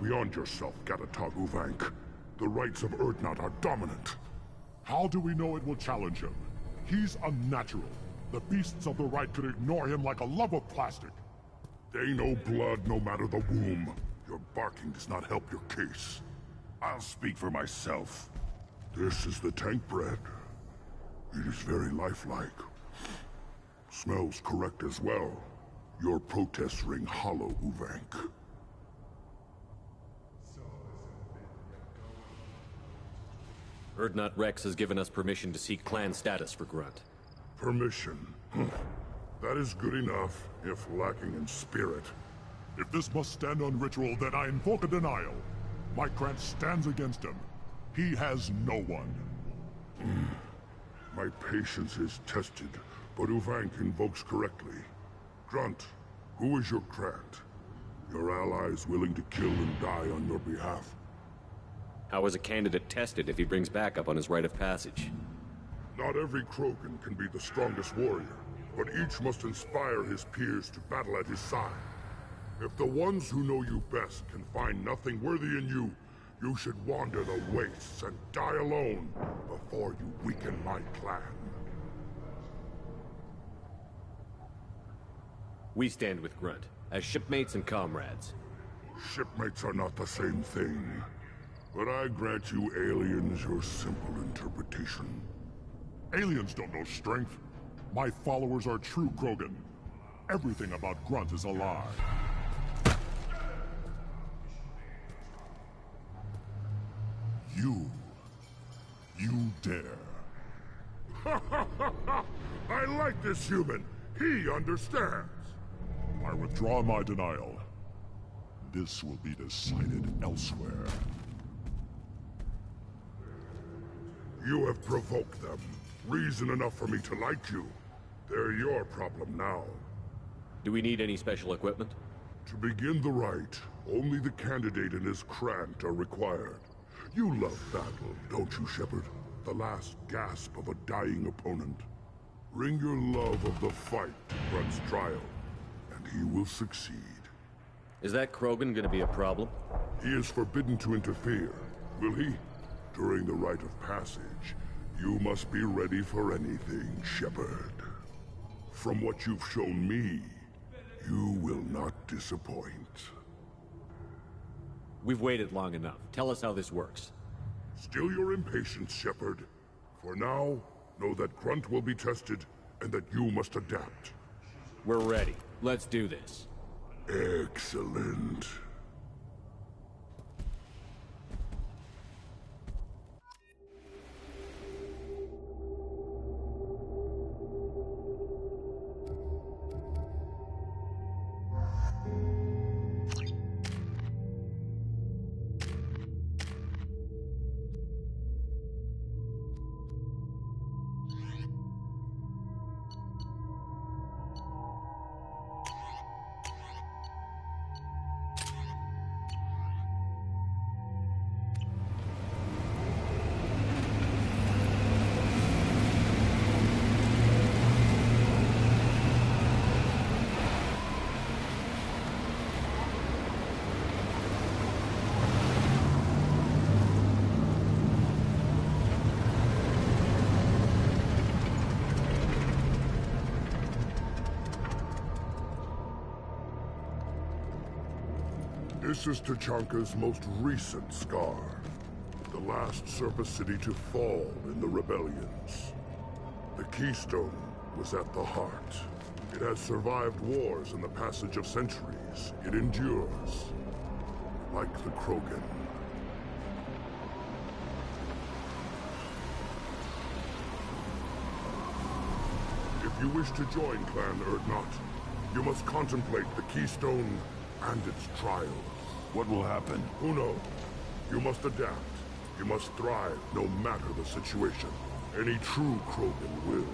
beyond yourself, Gatatog Uvank. The rights of Urdnot are dominant. How do we know it will challenge him? He's unnatural. The beasts of the right could ignore him like a lump of plastic. They know blood no matter the womb. Your barking does not help your case. I'll speak for myself. This is the tank bread. It is very lifelike. Smells correct as well. Your protests ring hollow, Uvank. Urdnot Rex has given us permission to seek clan status for Grunt. Permission. That is good enough, if lacking in spirit. If this must stand on ritual, then I invoke a denial. My Grant stands against him. He has no one. My patience is tested, but Uvank invokes correctly. Grunt, who is your Grant? Your allies willing to kill and die on your behalf? How is a candidate tested if he brings backup on his rite of passage? Not every Krogan can be the strongest warrior, but each must inspire his peers to battle at his side. If the ones who know you best can find nothing worthy in you, you should wander the wastes and die alone before you weaken my clan. We stand with Grunt, as shipmates and comrades. Shipmates are not the same thing. But I grant you aliens your simple interpretation. Aliens don't know strength. My followers are true Krogan. Everything about Grunt is a lie. You dare. I like this human. He understands. I withdraw my denial. This will be decided elsewhere. You have provoked them. Reason enough for me to like you. They're your problem now. Do we need any special equipment? To begin the rite, only the candidate and his Krant are required. You love battle, don't you, Shepard? The last gasp of a dying opponent. Bring your love of the fight to Grunt's trial, and he will succeed. Is that Krogan gonna be a problem? He is forbidden to interfere, will he? During the rite of passage, you must be ready for anything, Shepard. From what you've shown me, you will not disappoint. We've waited long enough. Tell us how this works. Still your impatience, Shepard. For now, know that Grunt will be tested, and that you must adapt. We're ready. Let's do this. Excellent. This is Tuchanka's most recent scar. The last surface city to fall in the rebellions. The Keystone was at the heart. It has survived wars and the passage of centuries. It endures. Like the Krogan. If you wish to join Clan Urdnot, you must contemplate the Keystone and its trials. What will happen? Who knows? You must adapt. You must thrive, no matter the situation. Any true Krogan will.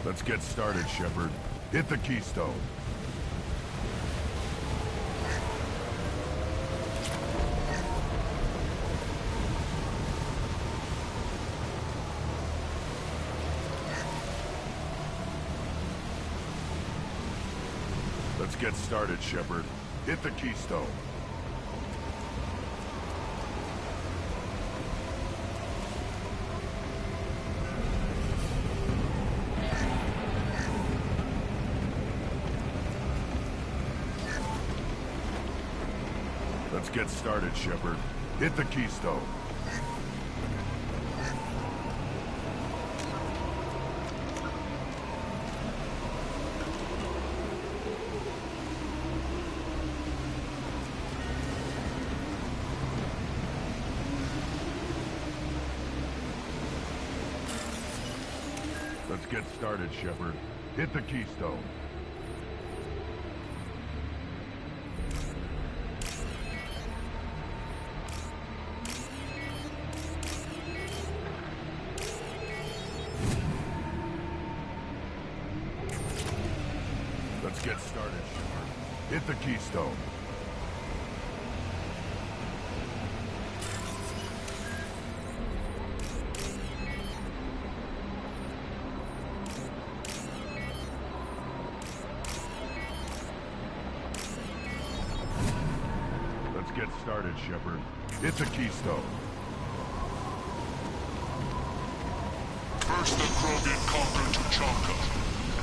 Let's get started, Shepard. Hit the Keystone. Let's get started, Shepard. Hit the keystone. Let's get started, Shepard. Hit the keystone. Let's get started, Shepard. Hit the keystone. Let's get started, Shepard. Hit the keystone. Let's get started, Shepard. Hit the keystone. First the Krogan conquered Tuchanka,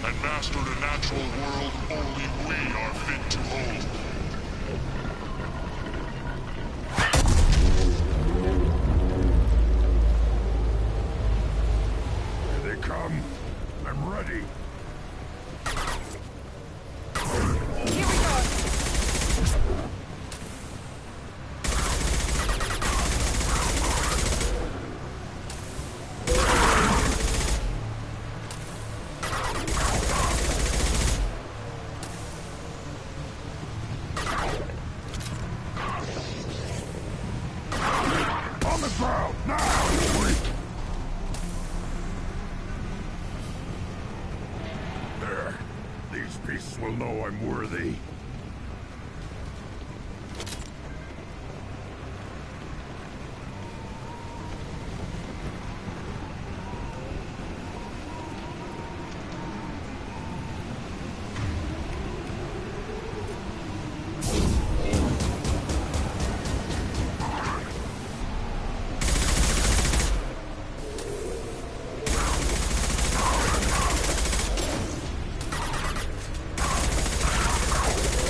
and mastered a natural world only we are fit to hold. Here they come. I'm ready. Here we go! On the ground, now! There. These beasts will know I'm worthy.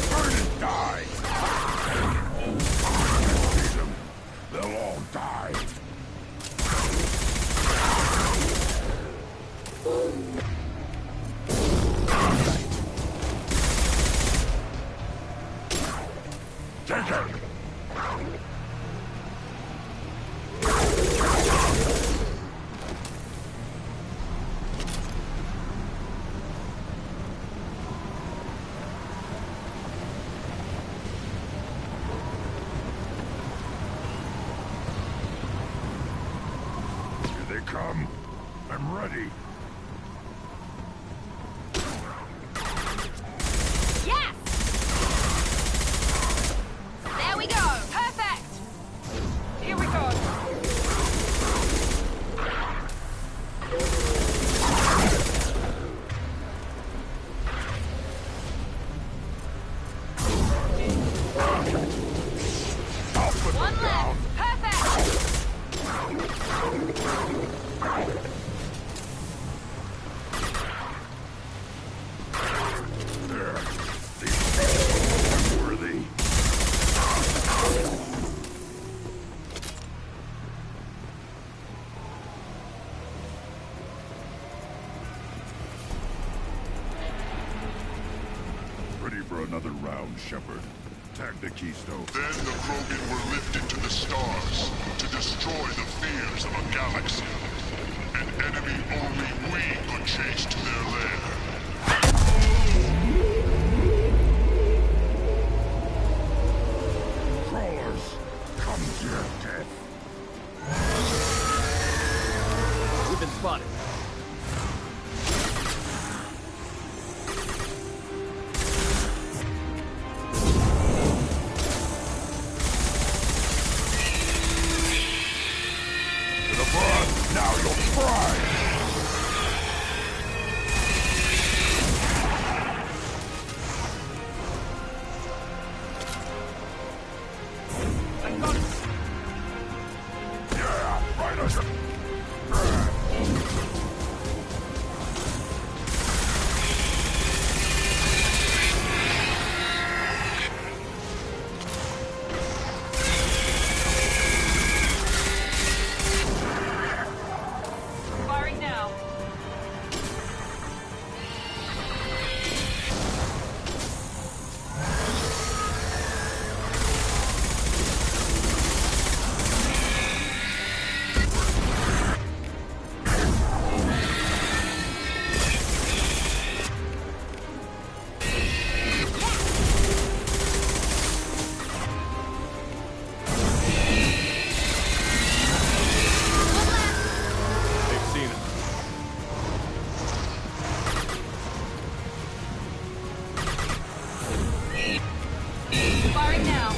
Burn and die! See them. They'll all die. Take it! Here they come. I'm ready. Yes! There we go! Perfect! Here we go! I'll put One them down. left! Perfect! There. These beasts are worthy. Ready for another round, Shepard. Tag the keystone. Then the Krogan were lifted to the stars to destroy the fears of a galaxy. An enemy only we could chase to their lair. Crawlers, come to your death. We've been spotted. To the front, now you'll fry! Firing now.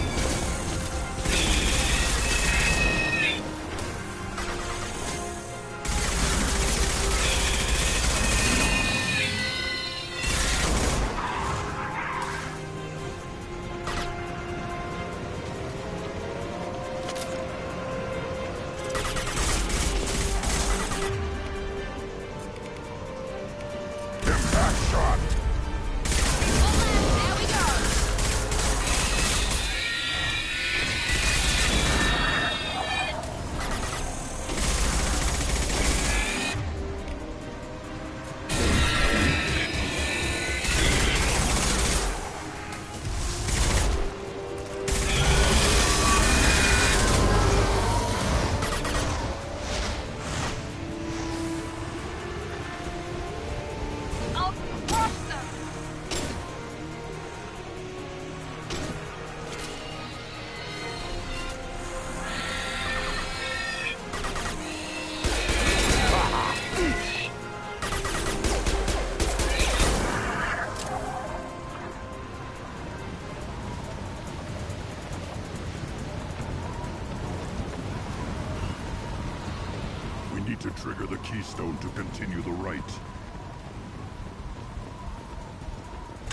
To trigger the keystone to continue the rite.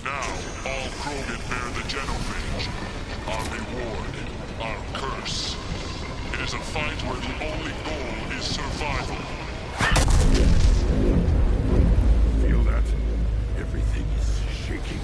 Now, all Krogan bear the Genophage. Our reward, our curse. It is a fight where the only goal is survival. Feel that? Everything is shaking.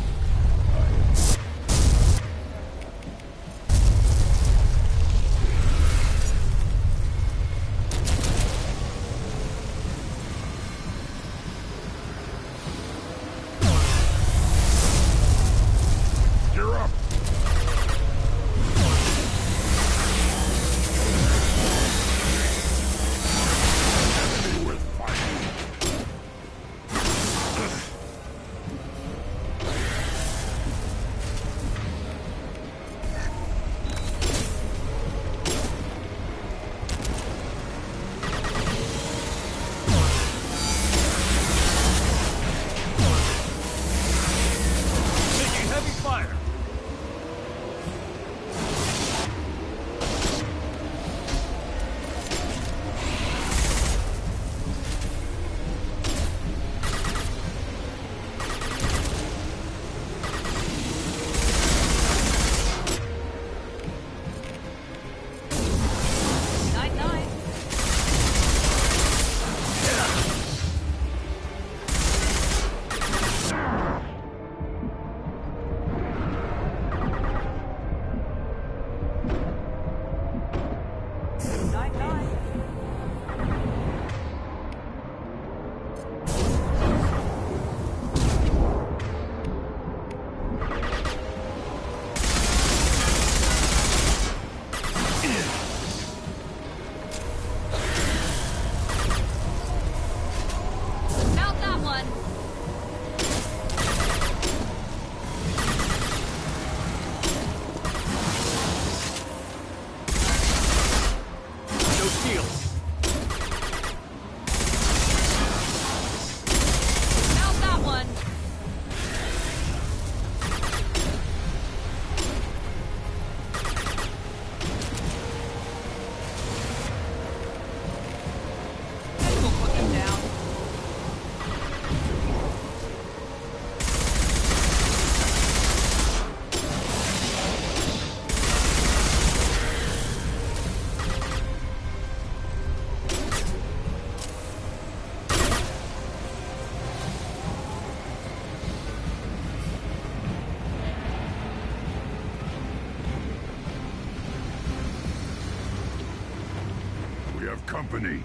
Company.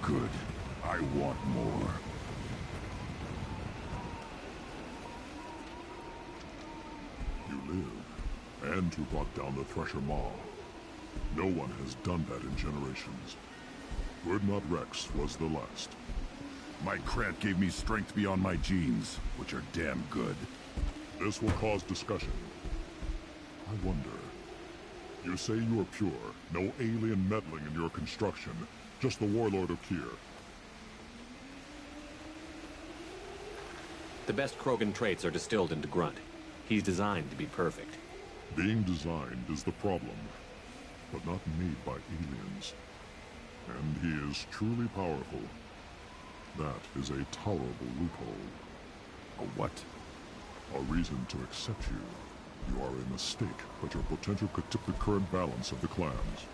Good. I want more. You live, and you brought down the Thresher Maw. No one has done that in generations. Urdnot Wrex was the last. My Krant gave me strength beyond my genes, which are damn good. This will cause discussion. I wonder... You say you are pure, no alien meddling in your construction, just the warlord of Kyr. The best Krogan traits are distilled into Grunt. He's designed to be perfect. Being designed is the problem, but not made by aliens. And he is truly powerful. That is a tolerable loophole. A what? A reason to accept you. You are a mistake, but your potential could tip the current balance of the clans.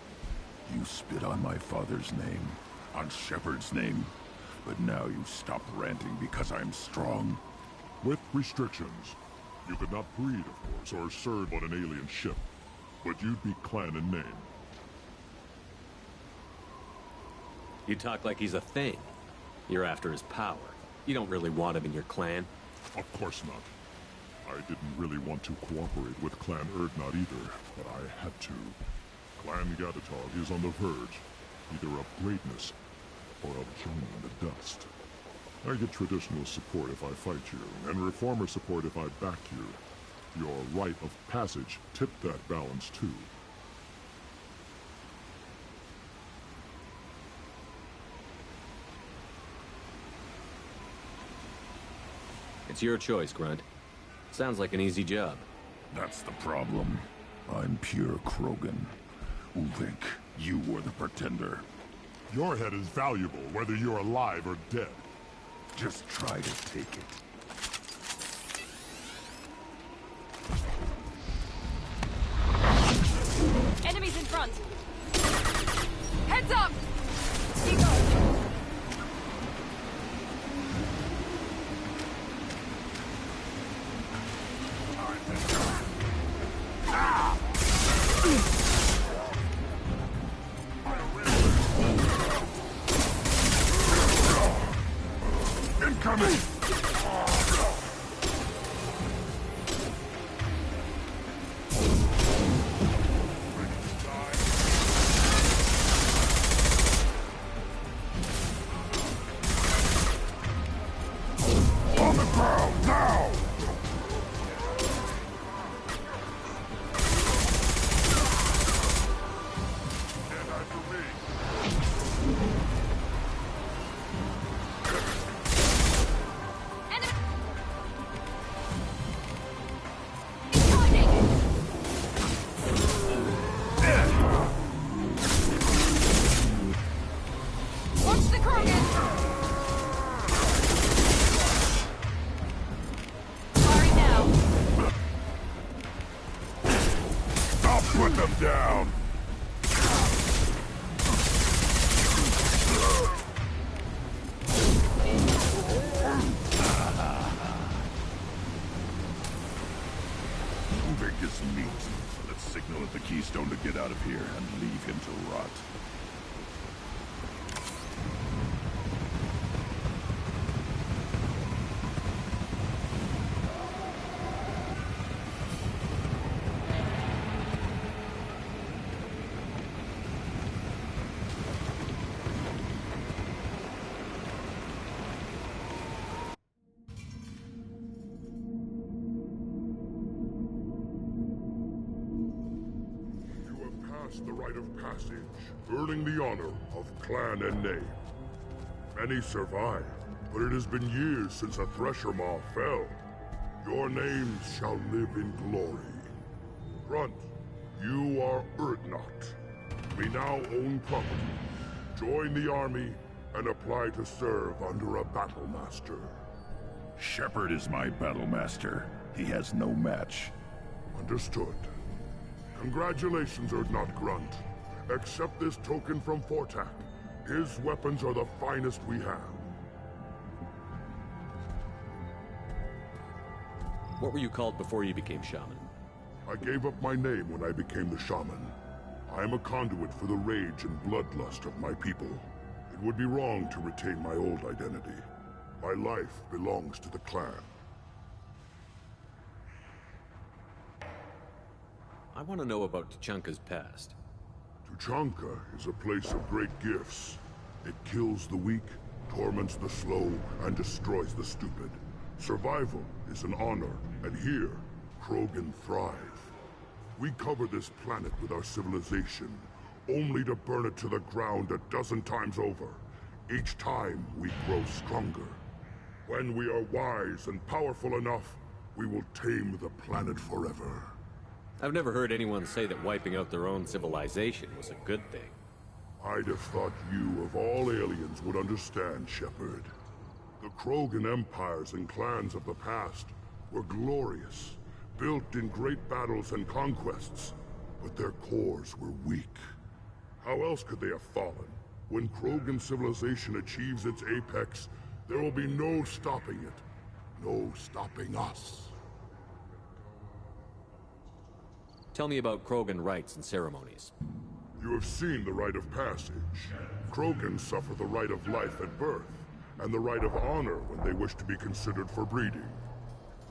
You spit on my father's name, on Shepard's name, but now you stop ranting because I'm strong. With restrictions. You could not breed, of course, or serve on an alien ship, but you'd be clan in name. You talk like he's a thing. You're after his power. You don't really want him in your clan. Of course not. I didn't really want to cooperate with Clan Urdnot either, but I had to. Clan Gatatog is on the verge, either of greatness or of joining the dust. I get traditional support if I fight you, and reformer support if I back you. Your rite of passage tipped that balance too. It's your choice, Grunt. Sounds like an easy job. That's the problem. I'm pure Krogan. Ulvink, you were the pretender. Your head is valuable, whether you're alive or dead. Just try to take it. Enemies in front. Heads up! Keep going. Incoming! On the ground, now! Stand after me. Watch the Krogan! Firing now. I'll put them down! Ulvink is meat. Let's signal at the Keystone to get out of here and leave him to rot. The rite of passage, earning the honor of clan and name. Many survive, but it has been years since a Thresher Maw fell. Your names shall live in glory. Grunt, you are Urdnot. We now own property. Join the army and apply to serve under a battle master. Shepard is my battle master. He has no match. Understood. Congratulations, Urdnot Grunt. Accept this token from Fortak. His weapons are the finest we have. What were you called before you became shaman? I gave up my name when I became the shaman. I am a conduit for the rage and bloodlust of my people. It would be wrong to retain my old identity. My life belongs to the clan. I want to know about Tuchanka's past. Tuchanka is a place of great gifts. It kills the weak, torments the slow, and destroys the stupid. Survival is an honor, and here, Krogan thrive. We cover this planet with our civilization, only to burn it to the ground a dozen times over. Each time, we grow stronger. When we are wise and powerful enough, we will tame the planet forever. I've never heard anyone say that wiping out their own civilization was a good thing. I'd have thought you, of all aliens, would understand, Shepard. The Krogan empires and clans of the past were glorious, built in great battles and conquests, but their cores were weak. How else could they have fallen? When Krogan civilization achieves its apex, there will be no stopping it. No stopping us. Tell me about Krogan rites and ceremonies. You have seen the rite of passage. Krogan suffer the rite of life at birth, and the rite of honor when they wish to be considered for breeding.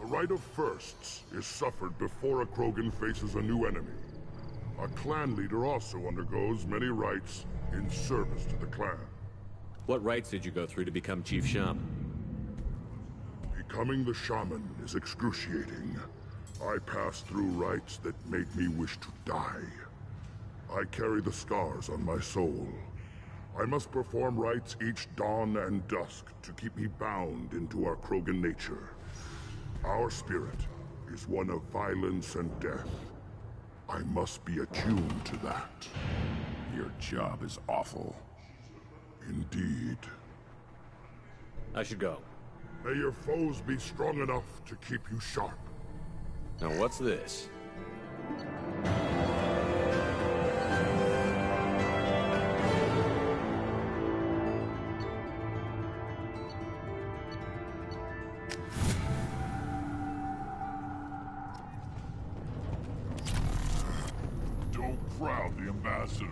The rite of firsts is suffered before a Krogan faces a new enemy. A clan leader also undergoes many rites in service to the clan. What rites did you go through to become Chief Shaman? Becoming the shaman is excruciating. I passed through rites that made me wish to die. I carry the scars on my soul. I must perform rites each dawn and dusk to keep me bound into our Krogan nature. Our spirit is one of violence and death. I must be attuned to that. Your job is awful. Indeed. I should go. May your foes be strong enough to keep you sharp. Now what's this? Don't crowd the ambassador.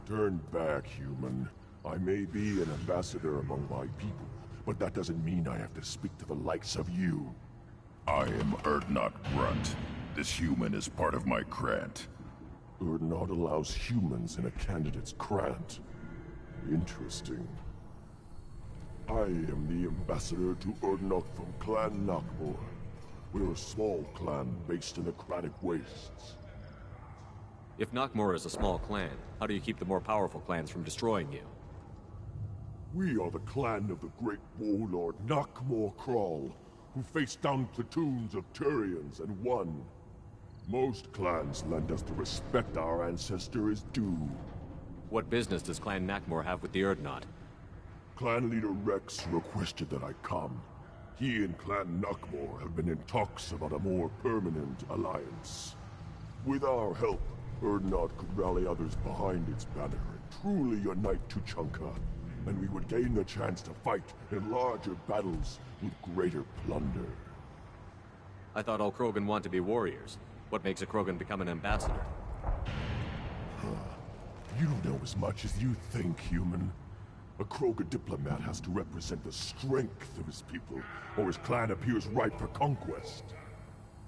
Turn back, human. I may be an ambassador among my people, but that doesn't mean I have to speak to the likes of you. I am Urdnot Grunt. This human is part of my Krant. Urdnot allows humans in a candidate's Krant. Interesting. I am the ambassador to Urdnot from Clan Nakmor. We're a small clan based in the Kratic Wastes. If Nakmor is a small clan, how do you keep the more powerful clans from destroying you? We are the clan of the great warlord Nakmor Crawl, who faced down platoons of Turians and won. Most clans lend us the respect our ancestor is due. What business does Clan Nakmor have with the Urdnot? Clan leader Rex requested that I come. He and Clan Nakmor have been in talks about a more permanent alliance. With our help, Urdnot could rally others behind its banner and truly unite Tuchanka, and we would gain the chance to fight in larger battles with greater plunder. I thought all Krogan want to be warriors. What makes a Krogan become an ambassador? You don't know as much as you think, human. A Krogan diplomat has to represent the strength of his people, or his clan appears ripe for conquest.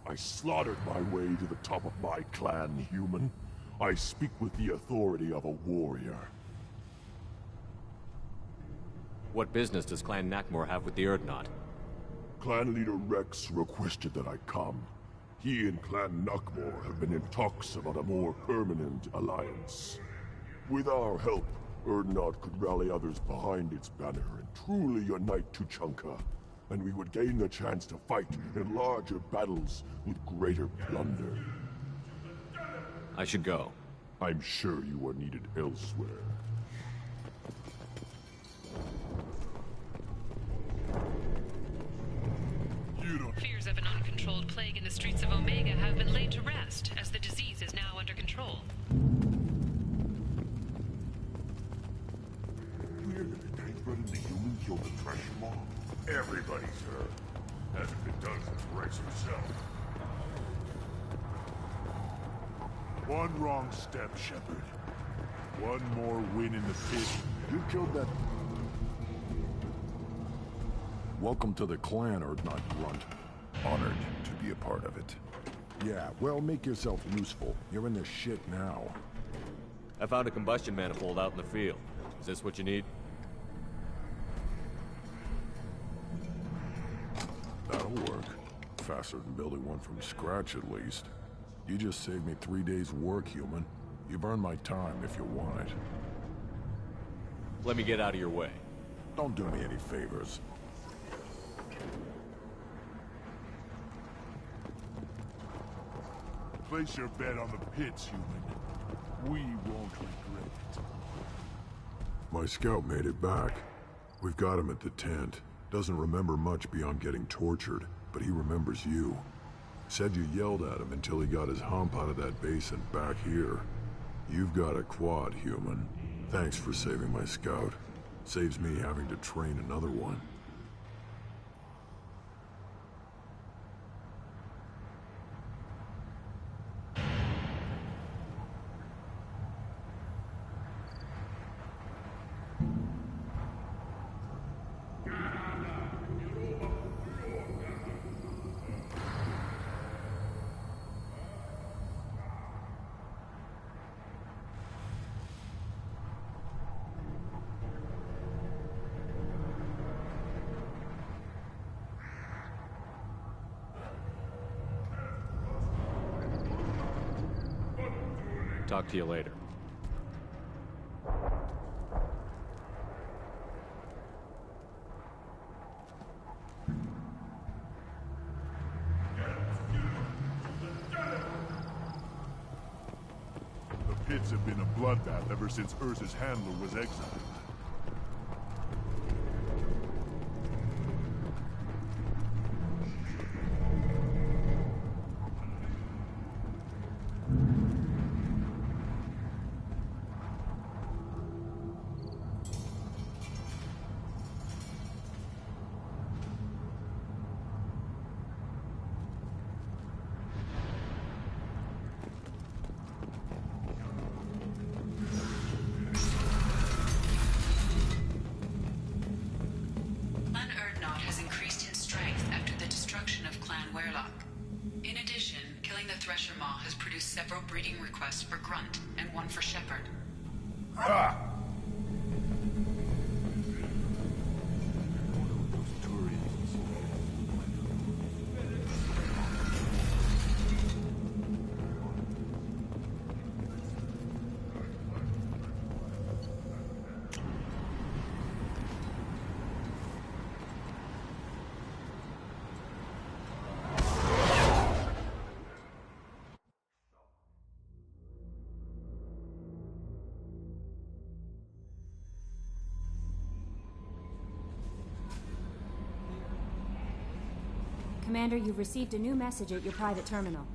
I slaughtered my way to the top of my clan, human. I speak with the authority of a warrior. What business does Clan Nakmor have with the Urdnot? Clan leader Rex requested that I come. He and Clan Nakmor have been in talks about a more permanent alliance. With our help, Urdnot could rally others behind its banner and truly unite Tuchanka, and we would gain the chance to fight in larger battles with greater plunder. I should go. I'm sure you are needed elsewhere. Fears of an uncontrolled plague in the streets of Omega have been laid to rest, as the disease is now under control. Weird that the tank running the human killed the trash mob. Everybody's hurt. Hasn't been done since Rex himself. One wrong step, Shepard. One more win in the pit. You killed that... Welcome to the clan, Urdnot Grunt. Honored to be a part of it. Yeah, well, make yourself useful. You're in the shit now. I found a combustion manifold out in the field. Is this what you need? That'll work. Faster than building one from scratch, at least. You just saved me 3 days' work, human. You've earned my time if you want it. Let me get out of your way. Don't do me any favors. Place your bet on the pits, human. We won't regret it. My scout made it back. We've got him at the tent. Doesn't remember much beyond getting tortured, but he remembers you. Said you yelled at him until he got his hump out of that basin back here. You've got a quad, human. Thanks for saving my scout. Saves me having to train another one. Talk to you later. The pits have been a bloodbath ever since Urza's handler was exiled. Clan Urdnot has increased in strength after the destruction of Clan Werlock. In addition, killing the Thresher Maw has produced several breeding requests for Grunt and one for Shepherd. Ah! Commander, you've received a new message at your private terminal.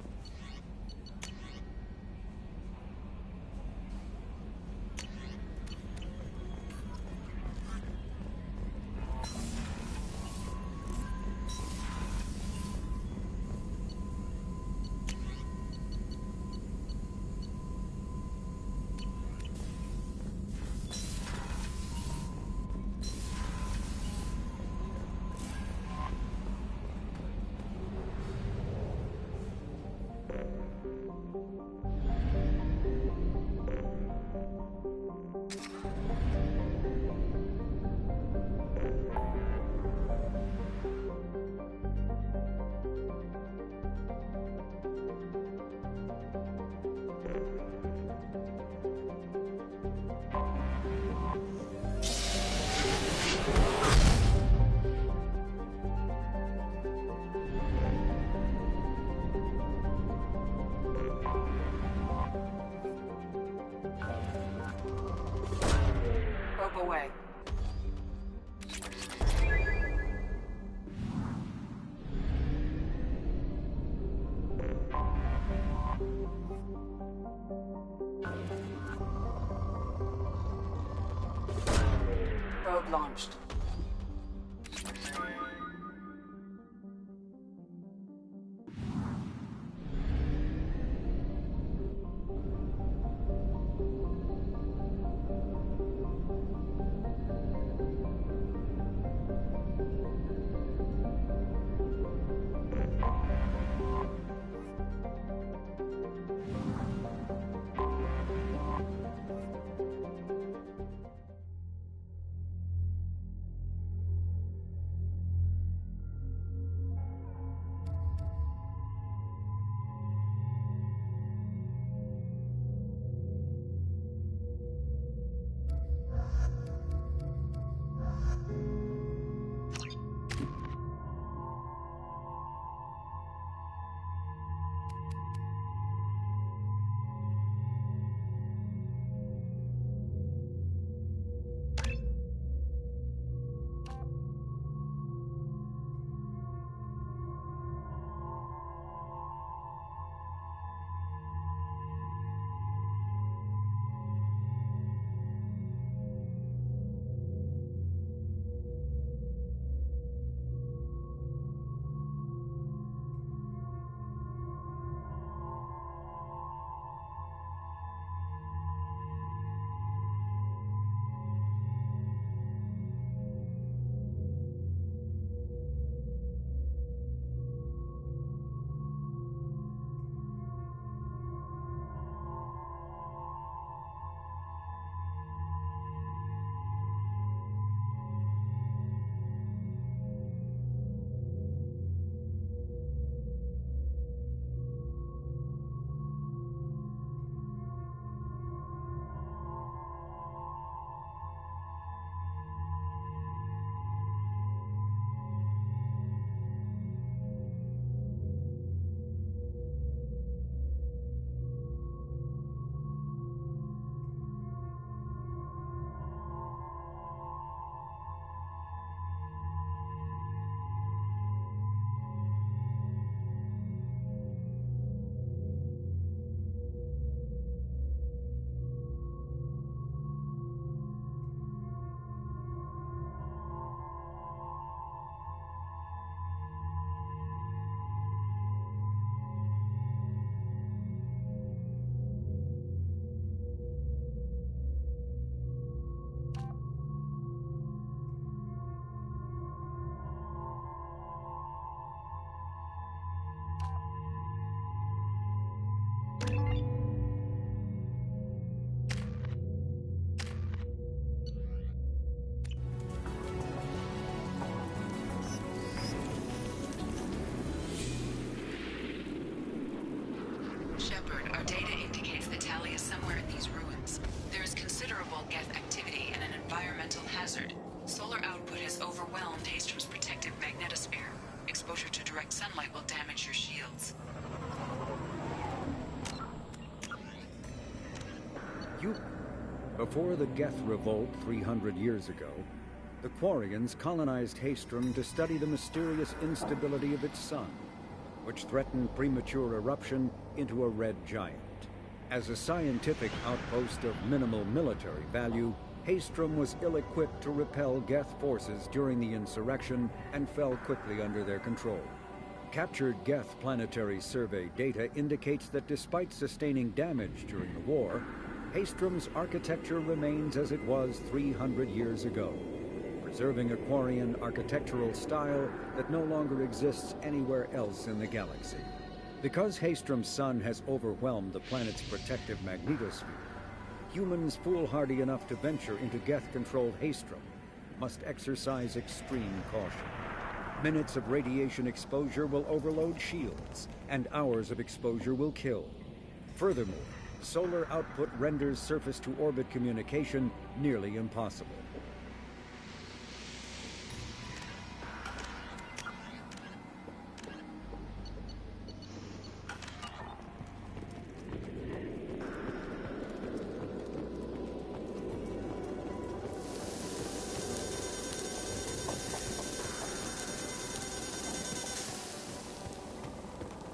Away. Probe launched. environmental hazard. Solar output has overwhelmed Hastrom's protective magnetosphere. Exposure to direct sunlight will damage your shields. Before the Geth Revolt 300 years ago, the Quarians colonized Hastrom to study the mysterious instability of its sun, which threatened premature eruption into a red giant. As a scientific outpost of minimal military value, Hastrom was ill-equipped to repel Geth forces during the insurrection and fell quickly under their control. Captured Geth planetary survey data indicates that despite sustaining damage during the war, Hastrom's architecture remains as it was 300 years ago, preserving a Quarian architectural style that no longer exists anywhere else in the galaxy. Because Hastrom's sun has overwhelmed the planet's protective magnetosphere, humans foolhardy enough to venture into Geth-controlled Hastrom must exercise extreme caution. Minutes of radiation exposure will overload shields, and hours of exposure will kill. Furthermore, solar output renders surface-to-orbit communication nearly impossible.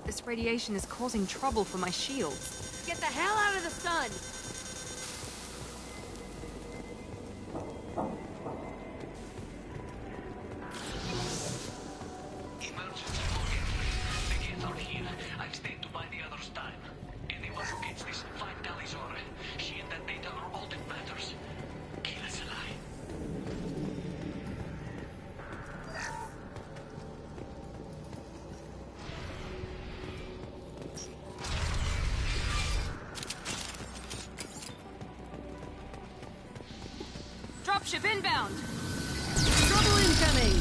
This radiation is causing trouble for my shields. Get the hell out of the sun! Emergency warning. The Geth are here. I've stayed to buy the others time. Anyone who gets this, find Talizor. She and that data are all that matters. Kill us alive. Dropship inbound! Trouble incoming!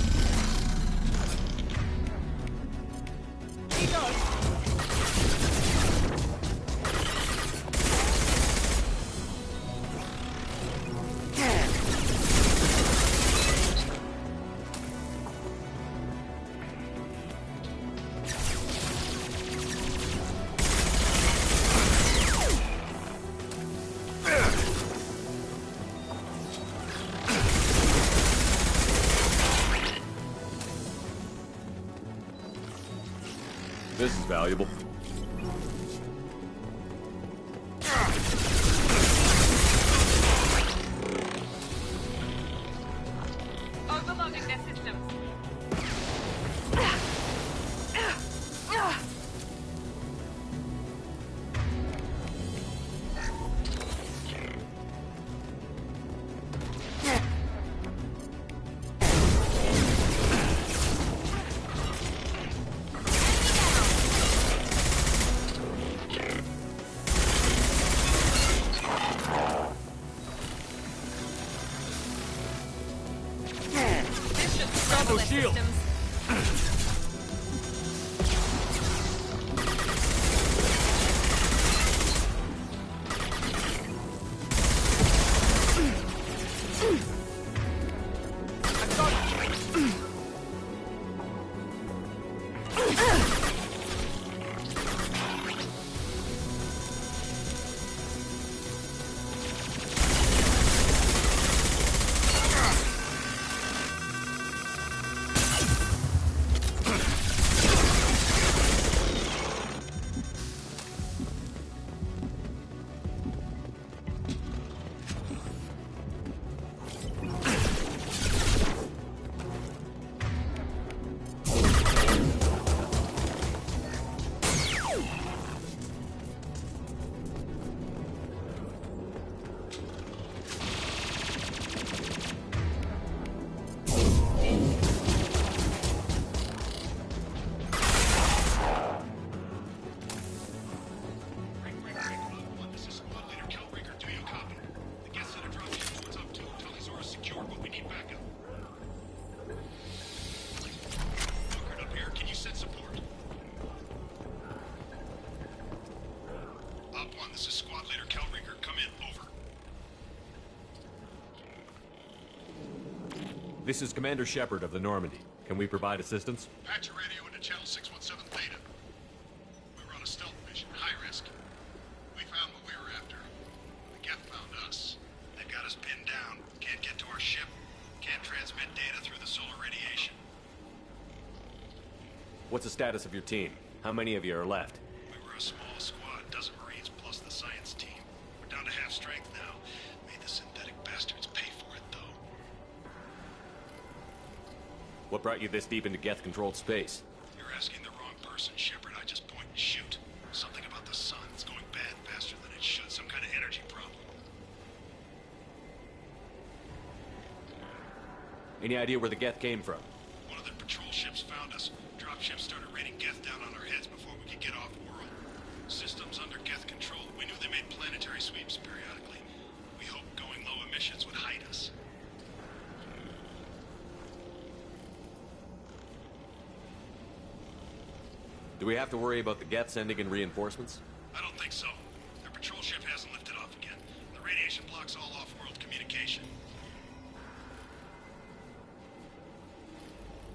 He goes! This is valuable. Overloading their systems. Combo shield! This is Commander Shepard of the Normandy. Can we provide assistance? Patch your radio into channel 617 Theta. We were on a stealth mission, high risk. We found what we were after. The Geth found us. They've got us pinned down. Can't get to our ship. Can't transmit data through the solar radiation. What's the status of your team? How many of you are left? We were a small squad, dozen Marines plus the science team. We're down to half strength now. Made the synthetic bastards pay for it, though. What brought you this deep into Geth-controlled space? You're asking the wrong person, Shepard. I just point and shoot. Something about the sun. It's going bad faster than it should. Some kind of energy problem. Any idea where the Geth came from? One of the patrol ships found us. Dropships started raining Geth down on our heads before we could get off-world. Systems under Geth control. We knew they made planetary sweeps periodically. We hoped going low emissions would hide us. Do we have to worry about the Geth sending in reinforcements? I don't think so. Their patrol ship hasn't lifted off again. The radiation blocks all off-world communication.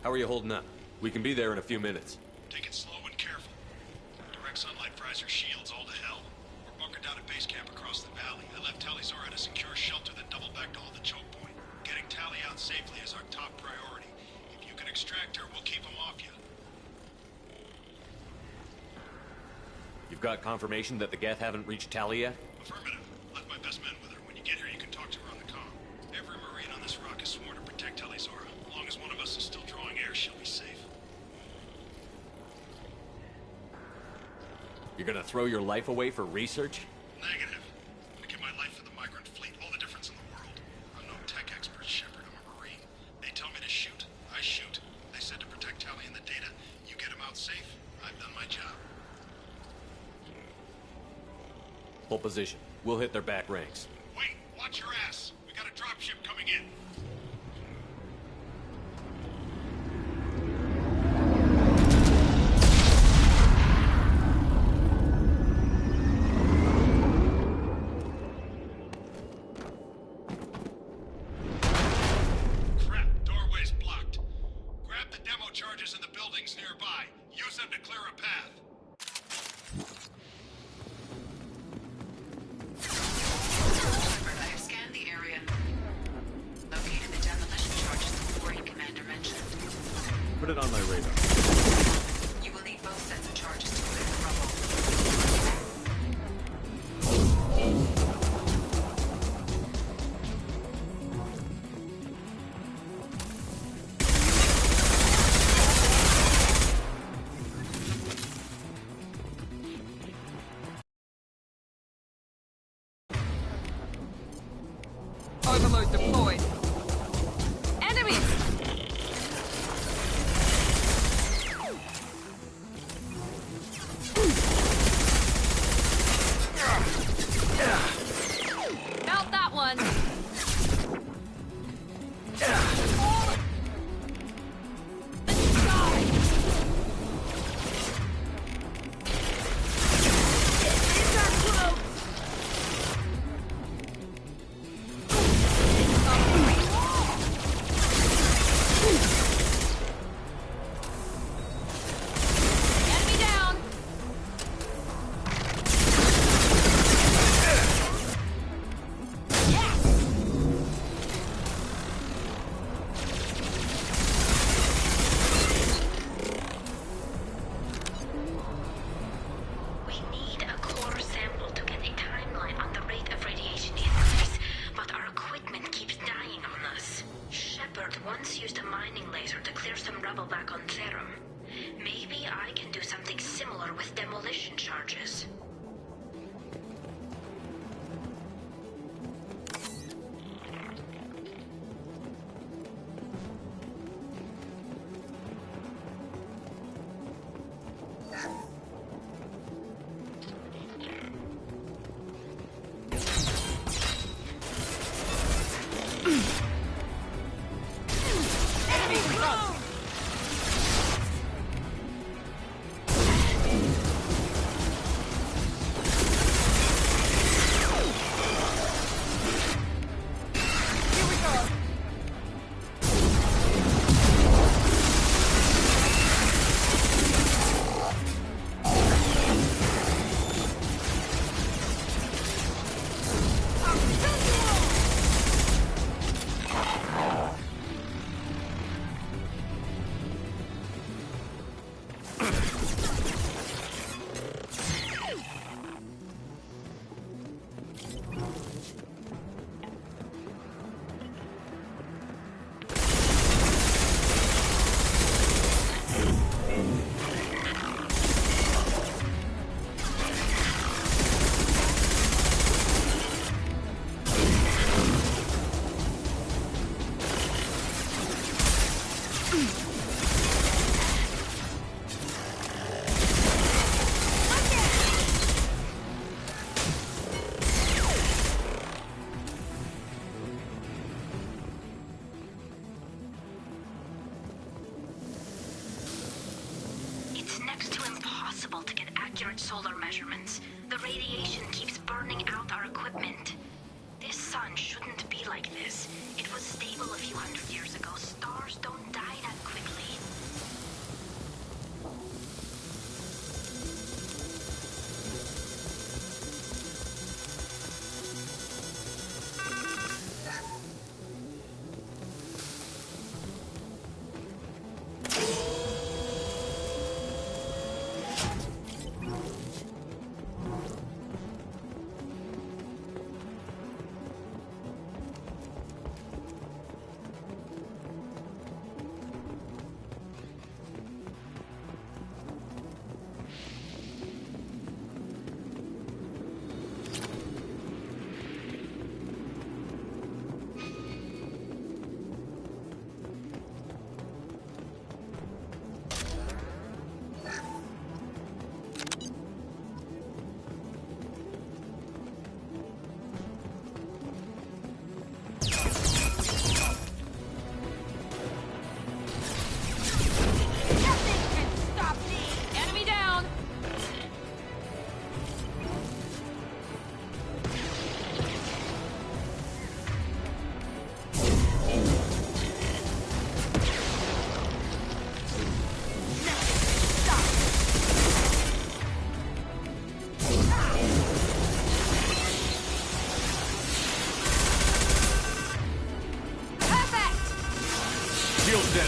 How are you holding up? We can be there in a few minutes. Take it slow and careful. Direct sunlight fries your shields all to hell. We're bunkered down at base camp across the valley. I left Tali'Zorah at a secure shelter that doubled back to hold the choke point. Getting Tali out safely is our top priority. If you can extract her, we'll keep them off you. You've got confirmation that the Geth haven't reached Tali yet? Affirmative. Left my best men with her. When you get here, you can talk to her on the comm. Every Marine on this rock is sworn to protect Tali'Zorah. As long as one of us is still drawing air, she'll be safe. You're gonna throw your life away for research? Negative. I'm gonna give my life for the migrant fleet. All the difference in the world. I'm no tech expert, Shepard. I'm a Marine. They tell me to shoot. I shoot. They said to protect Tali and the data. You get them out safe. I've done my job. Hold position. We'll hit their back ranks. Wait! Watch your ass! We got a dropship coming in. Crap! Doorway's blocked. Grab the demo charges in the buildings nearby. Use them to clear a path. I have scanned the area. Located the demolition charges the quarry commander mentioned. Put it on my radar. You will need both sets of charges to clear the rubble. Overload deployed. Enemies! Felt that one. Enemy down. We need a core sample to get a timeline on the rate of radiation increase, but our equipment keeps dying on us. Shepard once used a mining laser to clear some rubble back on Therum. Maybe I can do something similar with demolition charges. solar measurements. The radiation keeps burning out our equipment. This sun shouldn't be like this. It was stable a few hundred years ago. Stars don't die that quickly. Shields down.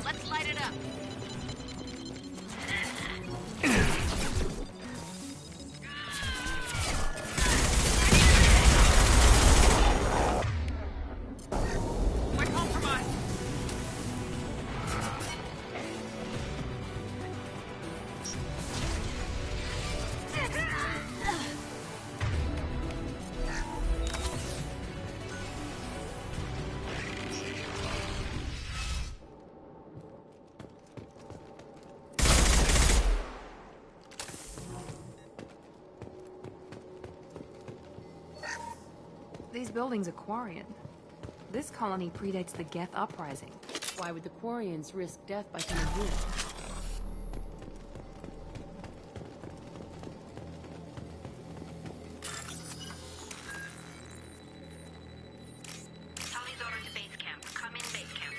Let's light it up. We're compromised. These buildings are Quarian. This colony predates the Geth Uprising. Why would the Quarians risk death by coming here? Tally's order to base camp. Come in base camp.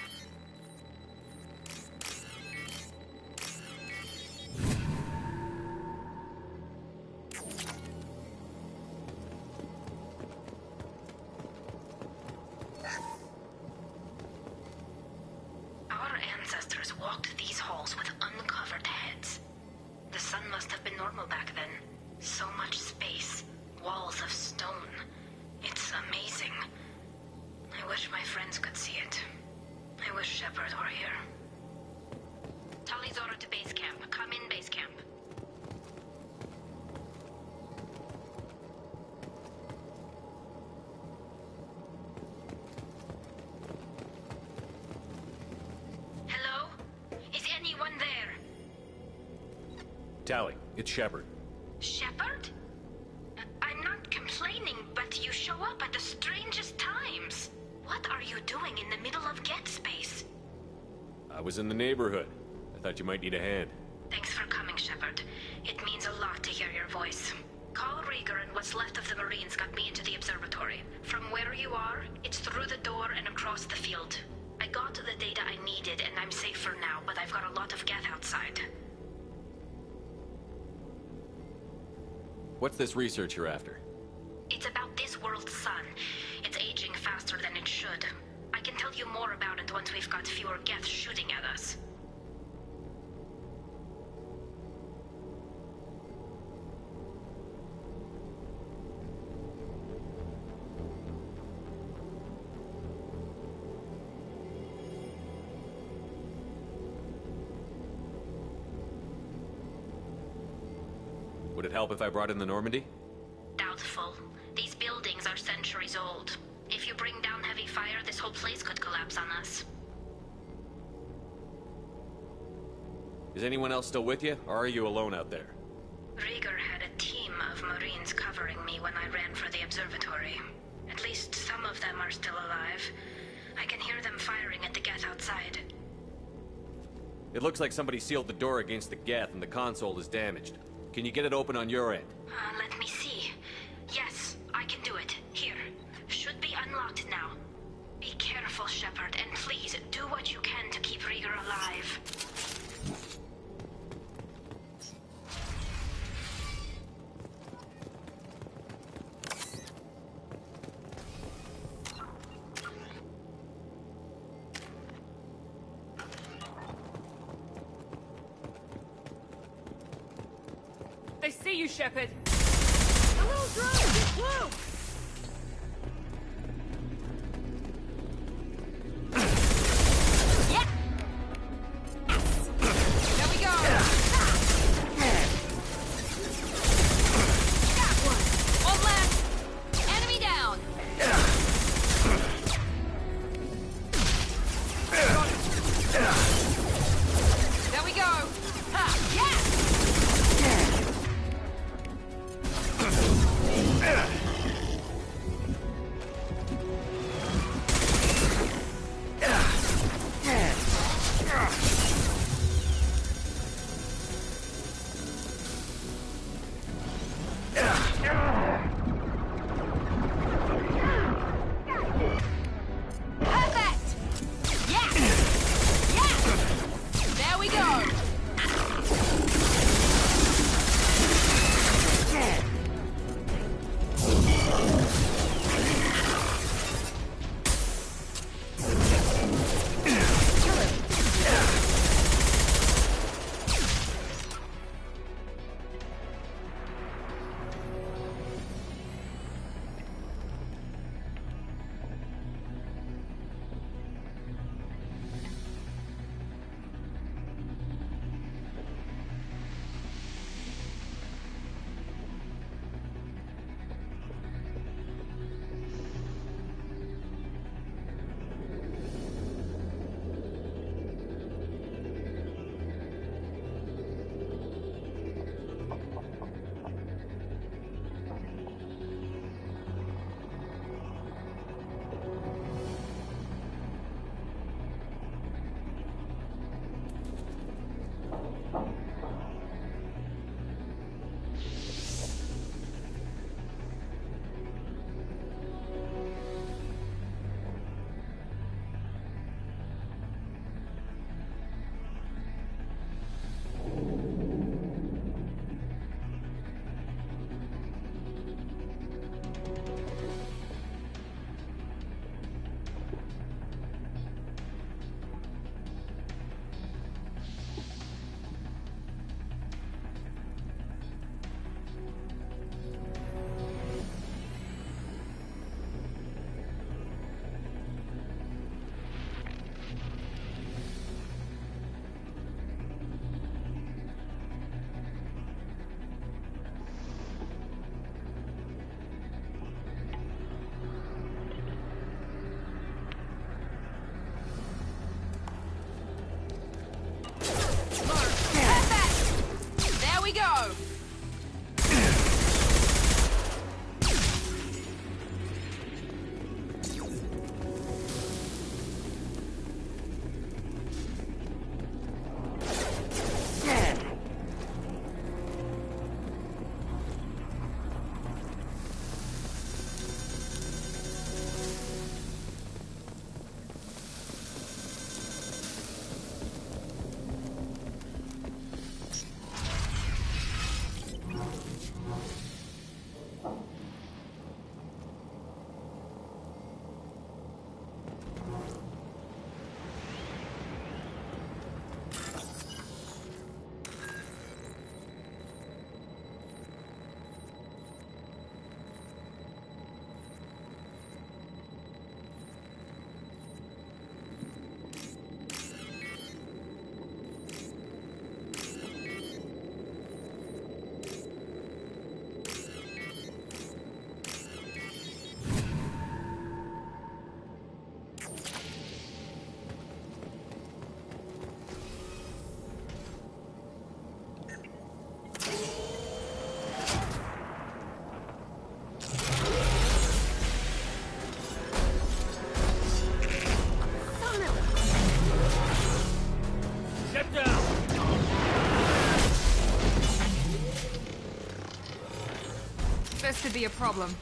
Our ancestors walked these halls with uncovered heads. The sun must have been normal back then. So much space. Walls of stone. It's amazing. I wish my friends could see it. I wish Shepard were here. Tully's order to base camp. Come in base camp. Hello? Is anyone there? Tally, it's Shepard. Shepard? I'm not complaining, but you show up at the strangest times. What are you doing in the middle of Geth space? I was in the neighborhood. I thought you might need a hand. Thanks for coming, Shepard. It means a lot to hear your voice. Carl Rieger and what's left of the Marines got me into the observatory. From where you are, it's through the door and across the field. I got the data I needed and I'm safe for now, but I've got a lot of Geth outside. What's this research you're after? It's about this world's sun. It's aging faster than it should. I can tell you more about it once we've got fewer Geth shooting at us. Would it help if I brought in the Normandy? Doubtful. These buildings are centuries old. If you bring down heavy fire, this whole place could collapse on us. Is anyone else still with you, or are you alone out there? Rieger had a team, Marines covering me when I ran for the observatory. At least some of them are still alive. I can hear them firing at the Geth outside. It looks like somebody sealed the door against the Geth and the console is damaged. Can you get it open on your end? Let me see. Yes, I can do it. Here. Should be unlocked now. Be careful, Shepard, and please do what you can to keep Rieger alive. They see you, Shepard! A little drone! Get close! Yeah! There we go! Got one! One left! Enemy down! There we go! Ha! Yeah! This could be a problem.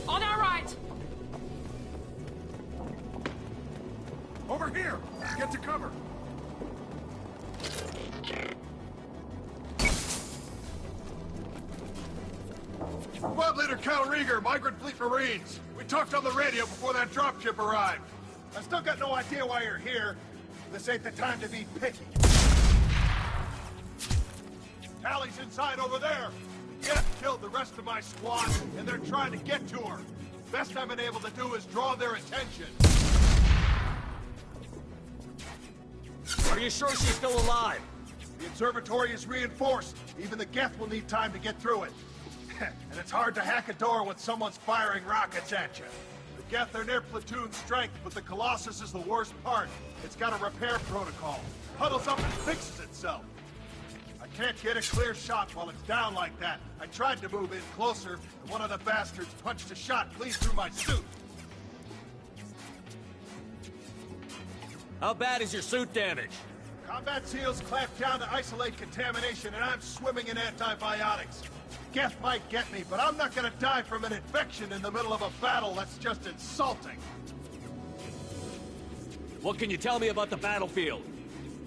On our right! Over here! Get to cover! Squad Leader Cal Rieger, Migrant Fleet Marines. We talked on the radio before that dropship arrived. I still got no idea why you're here. This ain't the time to be picky. Tally's inside over there. Geth killed the rest of my squad, and they're trying to get to her. Best I've been able to do is draw their attention. Are you sure she's still alive? The observatory is reinforced. Even the Geth will need time to get through it. And it's hard to hack a door when someone's firing rockets at you. The Geth are near platoon strength, but the Colossus is the worst part. It's got a repair protocol. Huddles up and fixes itself. I can't get a clear shot while it's down like that. I tried to move in closer, and one of the bastards punched a shot clean through my suit. How bad is your suit damage? Combat SEALs clamped down to isolate contamination, and I'm swimming in antibiotics. Geth might get me, but I'm not gonna die from an infection in the middle of a battle. That's just insulting. What can you tell me about the battlefield?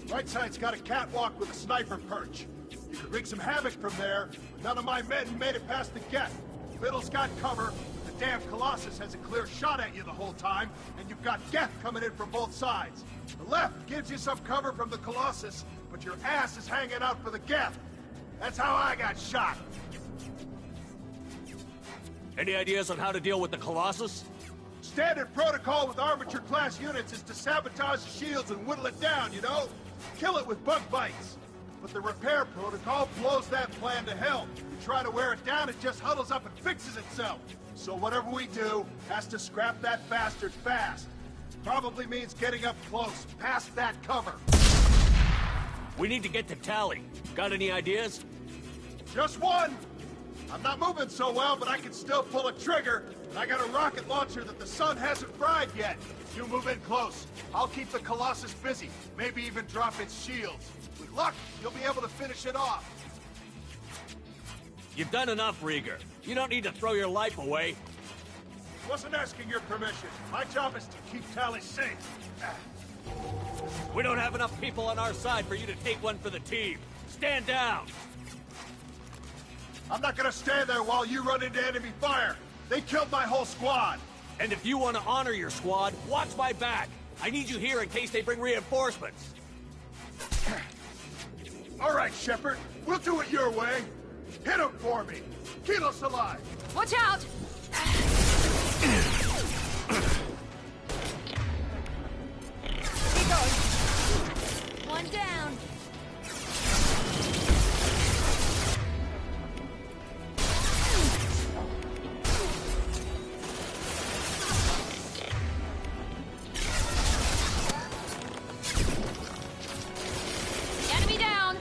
Right side's got a catwalk with a sniper perch. You could wreak some havoc from there, but none of my men made it past the Geth. Middle's got cover, but the damn Colossus has a clear shot at you the whole time, and you've got Geth coming in from both sides. The left gives you some cover from the Colossus, but your ass is hanging out for the Geth. That's how I got shot. Any ideas on how to deal with the Colossus? Standard protocol with armature-class units is to sabotage the shields and whittle it down, you know? Kill it with bug bites. But the repair protocol blows that plan to hell. You try to wear it down, it just huddles up and fixes itself. So whatever we do has to scrap that bastard fast. Probably means getting up close, past that cover. We need to get to Tally. Got any ideas? Just one! I'm not moving so well, but I can still pull a trigger, and I got a rocket launcher that the sun hasn't fried yet. You move in close. I'll keep the Colossus busy, maybe even drop its shields. With luck, you'll be able to finish it off. You've done enough, Rieger. You don't need to throw your life away. Wasn't asking your permission. My job is to keep Tally safe. We don't have enough people on our side for you to take one for the team. Stand down! I'm not gonna stand there while you run into enemy fire. They killed my whole squad. And if you want to honor your squad, watch my back. I need you here in case they bring reinforcements. All right, Shepard. We'll do it your way. Hit him for me. Keep us alive. Watch out! He goes. One down. Enemy down.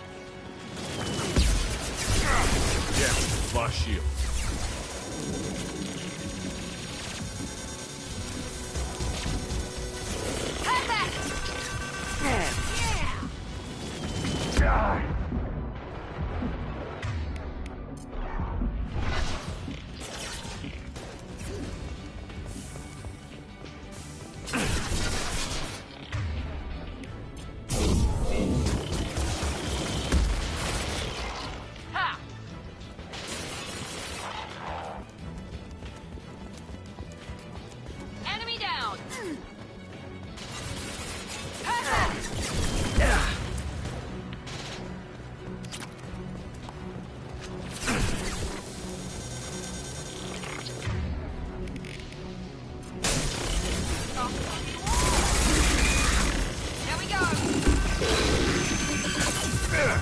Yeah, lost shield. Enemy down. There we go. Hello.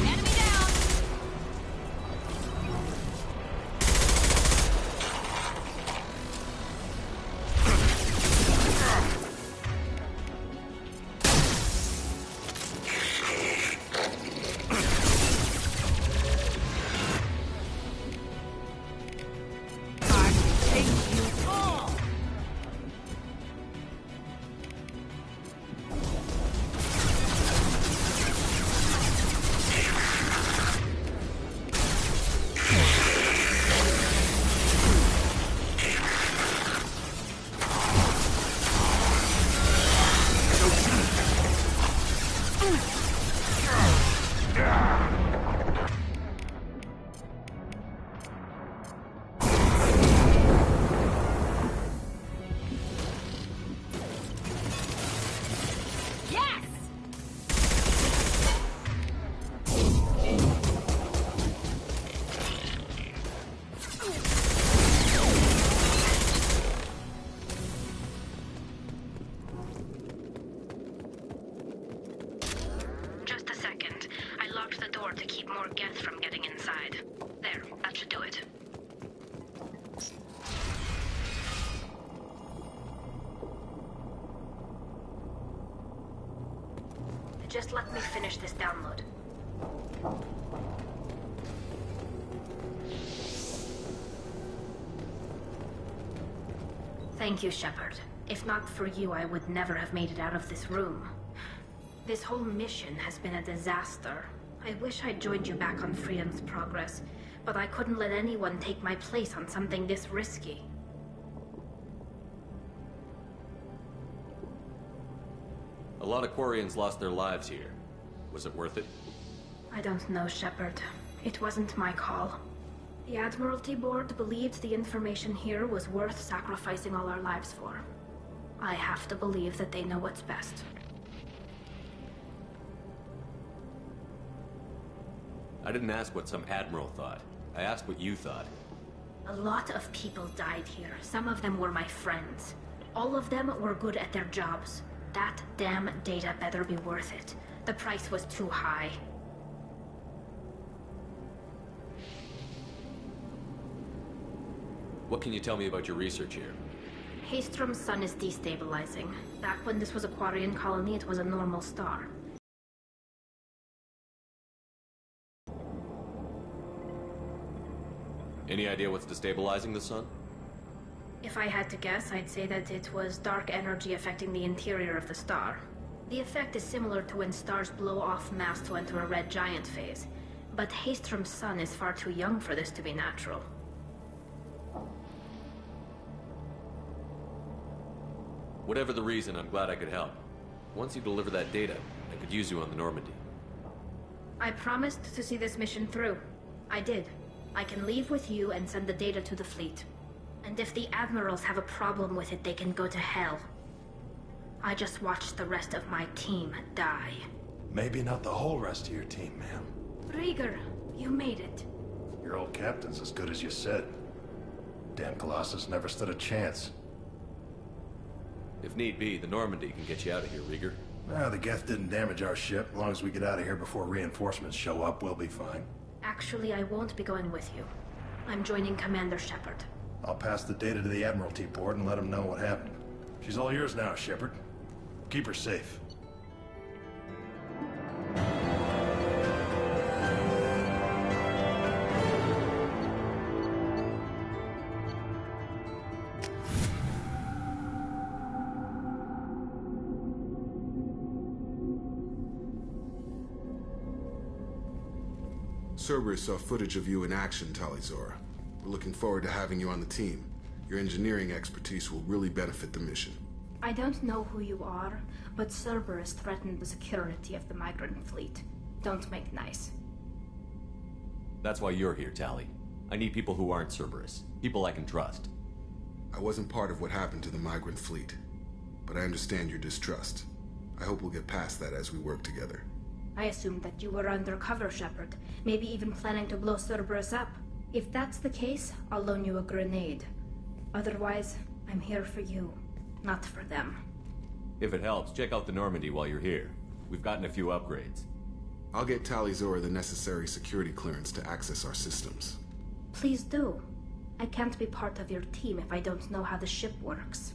Enemy down. hate you all! Just a second. I locked the door to keep more Geth from getting inside. There, that should do it. Just let me finish this download. Thank you, Shepard. If not for you, I would never have made it out of this room. This whole mission has been a disaster. I wish I'd joined you back on Freedom's Progress, but I couldn't let anyone take my place on something this risky. A lot of Quarians lost their lives here. Was it worth it? I don't know, Shepard. It wasn't my call. The Admiralty Board believed the information here was worth sacrificing all our lives for. I have to believe that they know what's best. I didn't ask what some admiral thought. I asked what you thought. A lot of people died here. Some of them were my friends. All of them were good at their jobs. That damn data better be worth it. The price was too high. What can you tell me about your research here? Haestrom's sun is destabilizing. Back when this was a Quarian colony, it was a normal star. Any idea what's destabilizing the sun? If I had to guess, I'd say that it was dark energy affecting the interior of the star. The effect is similar to when stars blow off mass to enter a red giant phase. But Haestrom's sun is far too young for this to be natural. Whatever the reason, I'm glad I could help. Once you deliver that data, I could use you on the Normandy. I promised to see this mission through. I did. I can leave with you and send the data to the fleet. And if the admirals have a problem with it, they can go to hell. I just watched the rest of my team die. Maybe not the whole rest of your team, ma'am. Rieger, you made it. Your old captain's as good as you said. Damn Colossus never stood a chance. If need be, the Normandy can get you out of here, Rieger. The Geth didn't damage our ship. As long as we get out of here before reinforcements show up, we'll be fine. Actually, I won't be going with you. I'm joining Commander Shepard. I'll pass the data to the Admiralty Board and let them know what happened. She's all yours now, Shepard. Keep her safe. Cerberus saw footage of you in action, Tali'Zorah. We're looking forward to having you on the team. Your engineering expertise will really benefit the mission. I don't know who you are, but Cerberus threatened the security of the migrant fleet. Don't make nice. That's why you're here, Tali. I need people who aren't Cerberus. People I can trust. I wasn't part of what happened to the migrant fleet, but I understand your distrust. I hope we'll get past that as we work together. I assumed that you were undercover, Shepard. Maybe even planning to blow Cerberus up. If that's the case, I'll loan you a grenade. Otherwise, I'm here for you, not for them. If it helps, check out the Normandy while you're here. We've gotten a few upgrades. I'll get Tali'Zorah the necessary security clearance to access our systems. Please do. I can't be part of your team if I don't know how the ship works.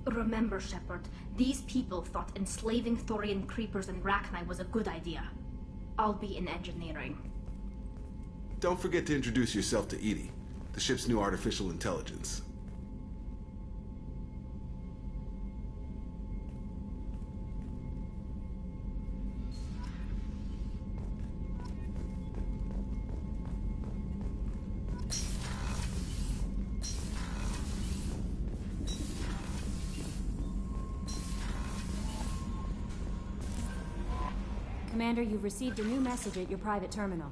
Remember, Shepard, these people thought enslaving Thorian creepers and Rachni was a good idea. I'll be in engineering. Don't forget to introduce yourself to EDI. The ship's new artificial intelligence. Commander, you've received a new message at your private terminal.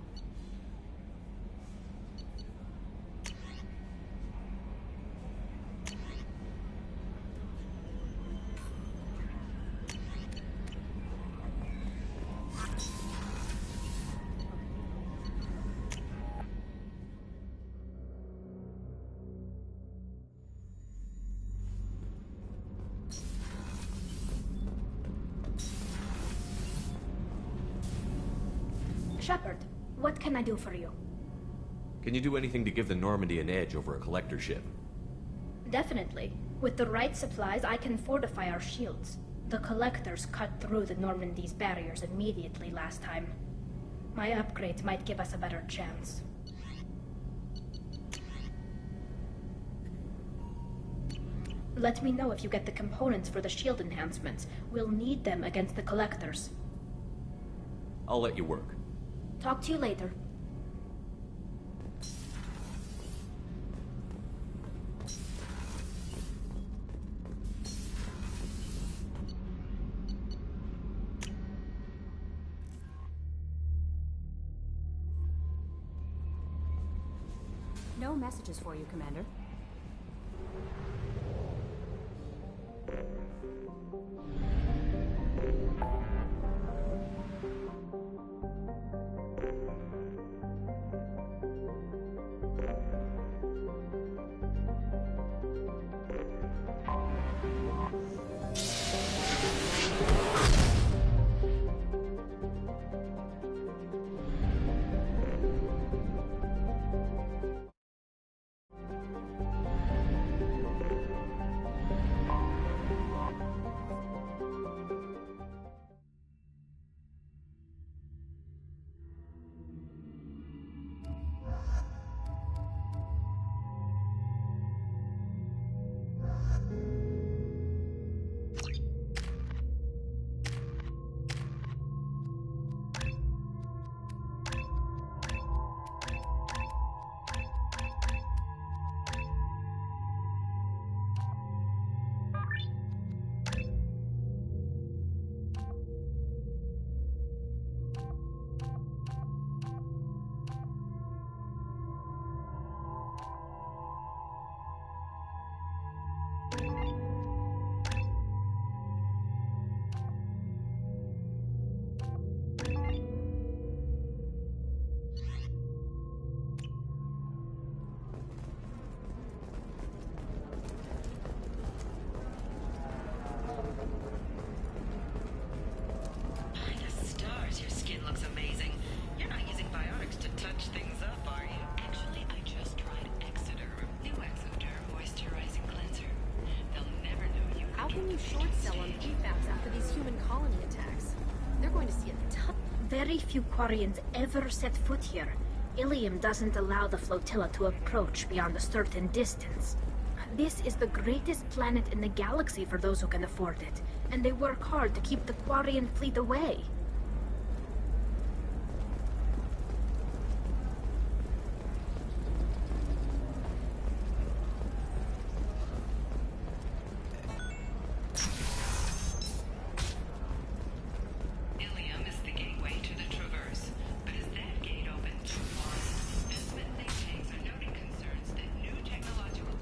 Shepard, what can I do for you? Can you do anything to give the Normandy an edge over a collector ship? Definitely. With the right supplies, I can fortify our shields. The Collectors cut through the Normandy's barriers immediately last time. My upgrades might give us a better chance. Let me know if you get the components for the shield enhancements. We'll need them against the Collectors. I'll let you work. Talk to you later. No messages for you, Commander. Very few Quarians ever set foot here. Ilium doesn't allow the flotilla to approach beyond a certain distance. This is the greatest planet in the galaxy for those who can afford it, and they work hard to keep the Quarian fleet away.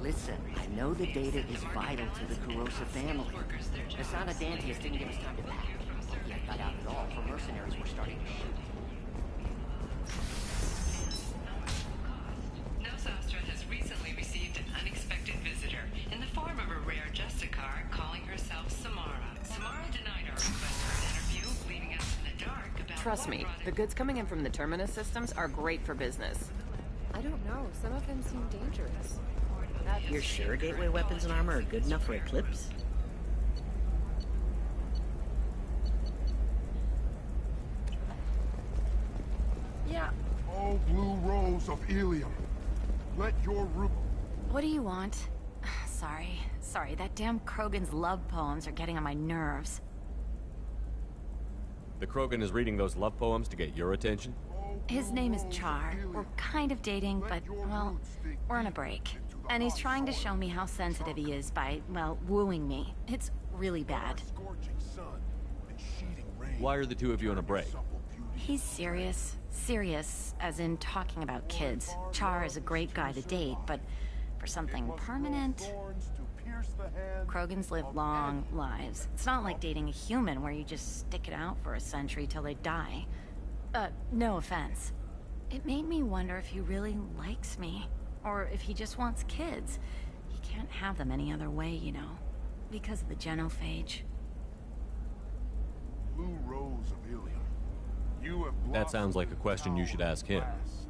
Listen, I know the data is vital to the Kurosa family. Asana Dantius didn't give us time to pack. Yet got out at all, for mercenaries were starting to shoot. Nosastra has recently received an unexpected visitor in the form of a rare Justicar calling herself Samara. Samara denied our request for an interview, leaving us in the dark about Trust me, the goods coming in from the Terminus systems are great for business. I don't know. Some of them seem dangerous. You're sure gateway weapons and armor are good enough for Eclipse? Yeah. Oh, blue rose of Ilium. Let your root... What do you want? Sorry, that damn Krogan's love poems are getting on my nerves. The Krogan is reading those love poems to get your attention? His name is Char. We're kind of dating, but, well, we're on a break. And he's trying to show me how sensitive he is by, well, wooing me. It's really bad. Why are the two of you on a break? He's serious. Serious, as in talking about kids. Char is a great guy to date, but for something permanent... Krogans live long lives. It's not like dating a human where you just stick it out for a century till they die. No offense. It made me wonder if he really likes me, or if he just wants kids. He can't have them any other way, you know, because of the genophage. Blue Rose of Ilium. You have that sounds like a question you should ask him.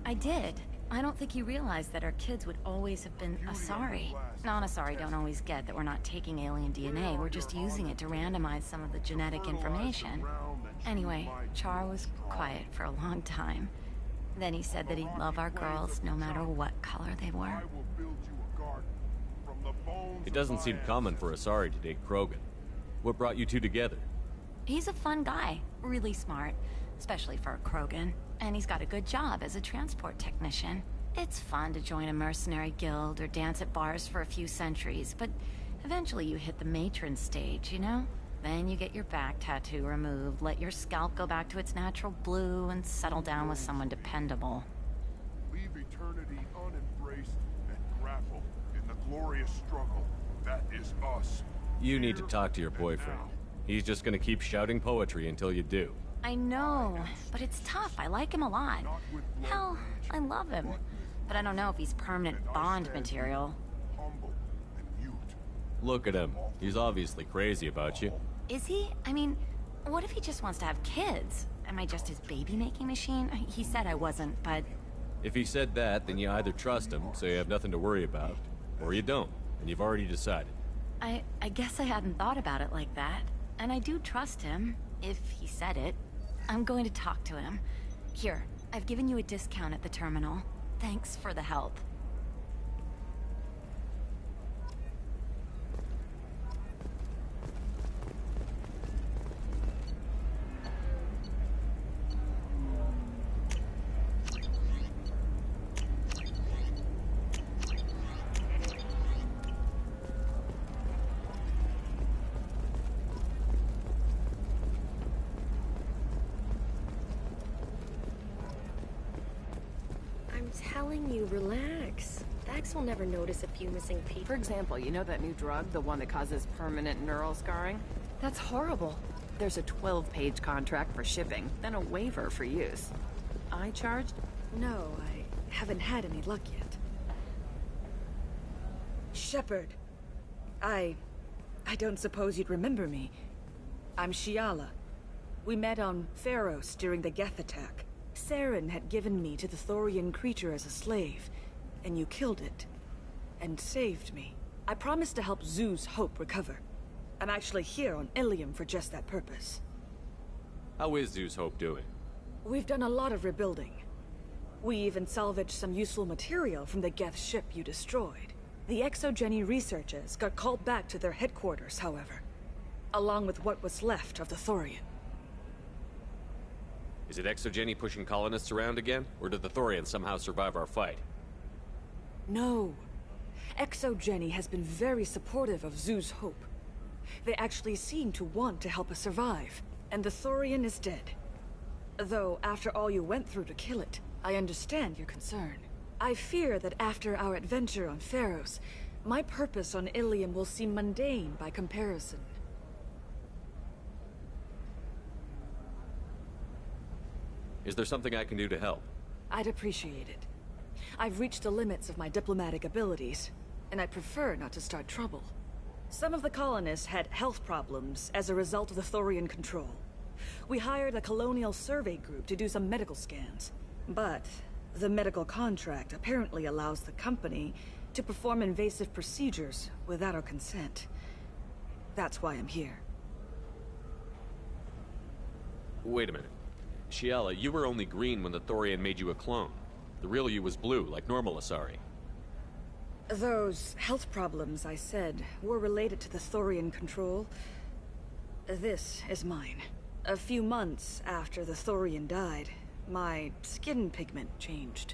I did. I don't think he realized that our kids would always have been Asari. Non-Asari don't always get that we're not taking alien DNA, we're just using it to randomize some of the genetic information. Anyway, Char was quiet for a long time. Then he said that he'd love our girls no matter what color they were. It doesn't seem common for Asari to date Krogan. What brought you two together? He's a fun guy, really smart, especially for a Krogan. And he's got a good job as a transport technician. It's fun to join a mercenary guild or dance at bars for a few centuries, but eventually you hit the matron stage, you know? Then you get your back tattoo removed, let your scalp go back to its natural blue, and settle down with someone dependable. Leave eternity unembraced and grapple in the glorious struggle that is us. You need to talk to your boyfriend. He's just gonna keep shouting poetry until you do. I know, but it's tough. I like him a lot. Hell, I love him. But I don't know if he's permanent Bond material. Look at him. He's obviously crazy about you. Is he? I mean, what if he just wants to have kids? Am I just his baby-making machine? He said I wasn't, but... If he said that, then you either trust him, so you have nothing to worry about, or you don't, and you've already decided. I guess I hadn't thought about it like that. And I do trust him, if he said it. I'm going to talk to him. Here, I've given you a discount at the terminal. Thanks for the help. Telling you, relax. Vax will never notice a few missing people. For example, you know that new drug, the one that causes permanent neural scarring? That's horrible. There's a 12-page contract for shipping, then a waiver for use. I charged? No, I haven't had any luck yet. Shepard. I don't suppose you'd remember me. I'm Shiala. We met on Pharos during the Geth attack. Saren had given me to the Thorian creature as a slave, and you killed it. And saved me. I promised to help Zoo's Hope recover. I'm actually here on Ilium for just that purpose. How is Zoo's Hope doing? We've done a lot of rebuilding. We even salvaged some useful material from the Geth ship you destroyed. The Exogeny researchers got called back to their headquarters, however, along with what was left of the Thorian. Is it Exogeny pushing colonists around again, or did the Thorians somehow survive our fight? No. Exogeny has been very supportive of Zoo's Hope. They actually seem to want to help us survive, and the Thorian is dead. Though, after all you went through to kill it, I understand your concern. I fear that after our adventure on Pharos, my purpose on Ilium will seem mundane by comparison. Is there something I can do to help? I'd appreciate it. I've reached the limits of my diplomatic abilities, and I prefer not to start trouble. Some of the colonists had health problems as a result of the Thorian control. We hired a colonial survey group to do some medical scans. But the medical contract apparently allows the company to perform invasive procedures without our consent. That's why I'm here. Wait a minute. Shiala, you were only green when the Thorian made you a clone. The real you was blue, like normal Asari. Those health problems I said were related to the Thorian control. This is mine. A few months after the Thorian died, my skin pigment changed.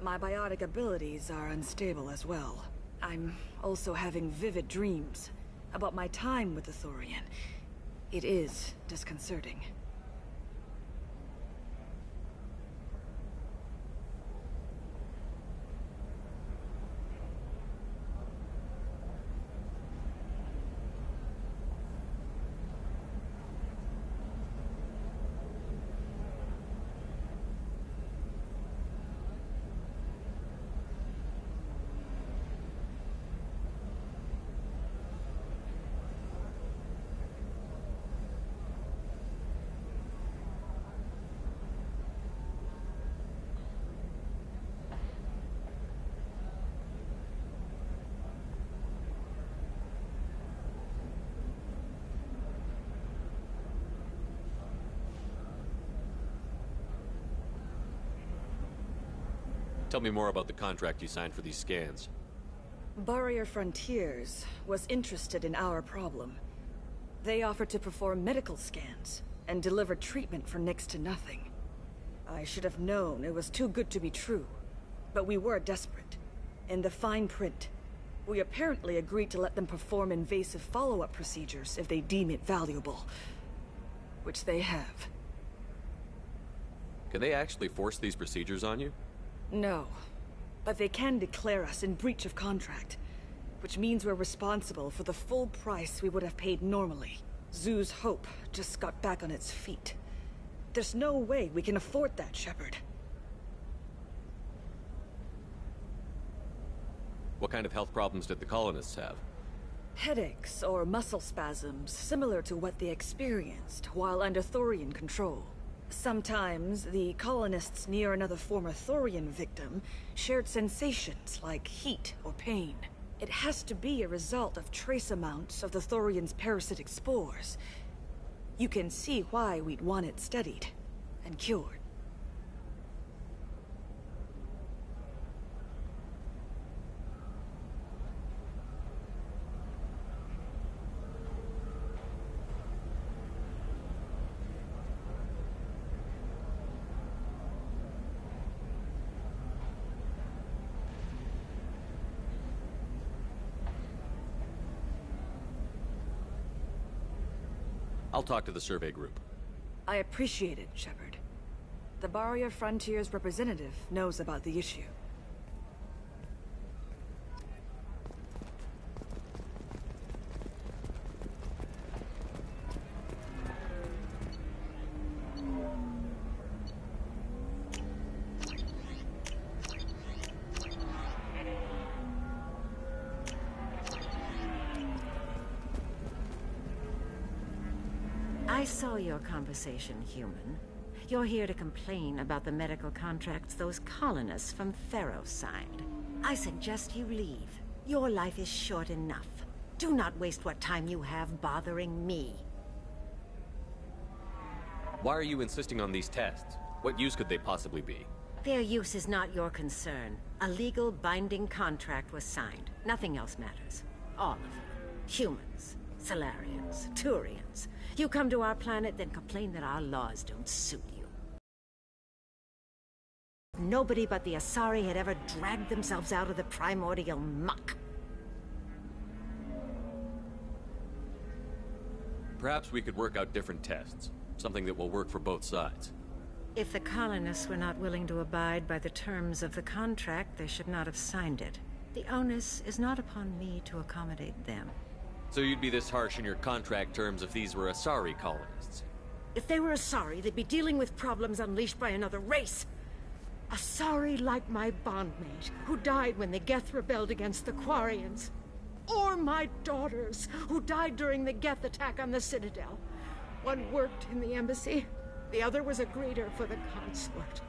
My biotic abilities are unstable as well. I'm also having vivid dreams about my time with the Thorian. It is disconcerting. Tell me more about the contract you signed for these scans. Barrier Frontiers was interested in our problem. They offered to perform medical scans and deliver treatment for next to nothing. I should have known it was too good to be true, but we were desperate. In the fine print, we apparently agreed to let them perform invasive follow-up procedures if they deem it valuable, which they have. Can they actually force these procedures on you? No, but they can declare us in breach of contract, which means we're responsible for the full price we would have paid normally. Zoo's Hope just got back on its feet. There's no way we can afford that, Shepard. What kind of health problems did the colonists have? Headaches or muscle spasms similar to what they experienced while under Thorian control. Sometimes, the colonists near another former Thorian victim shared sensations like heat or pain. It has to be a result of trace amounts of the Thorian's parasitic spores. You can see why we'd want it studied and cured. I'll talk to the survey group. I appreciate it, Shepard. The Barrier Frontiers representative knows about the issue. I saw your conversation, human. You're here to complain about the medical contracts those colonists from Theros signed. I suggest you leave. Your life is short enough. Do not waste what time you have bothering me. Why are you insisting on these tests? What use could they possibly be? Their use is not your concern. A legal binding contract was signed. Nothing else matters. All of you. Humans, Salarians, Turians. You come to our planet, then complain that our laws don't suit you. Nobody but the Asari had ever dragged themselves out of the primordial muck. Perhaps we could work out different tests. Something that will work for both sides. If the colonists were not willing to abide by the terms of the contract, they should not have signed it. The onus is not upon me to accommodate them. So you'd be this harsh in your contract terms if these were Asari colonists? If they were Asari, they'd be dealing with problems unleashed by another race. Asari like my bondmate, who died when the Geth rebelled against the Quarians. Or my daughters, who died during the Geth attack on the Citadel. One worked in the embassy, the other was a greeter for the consulate.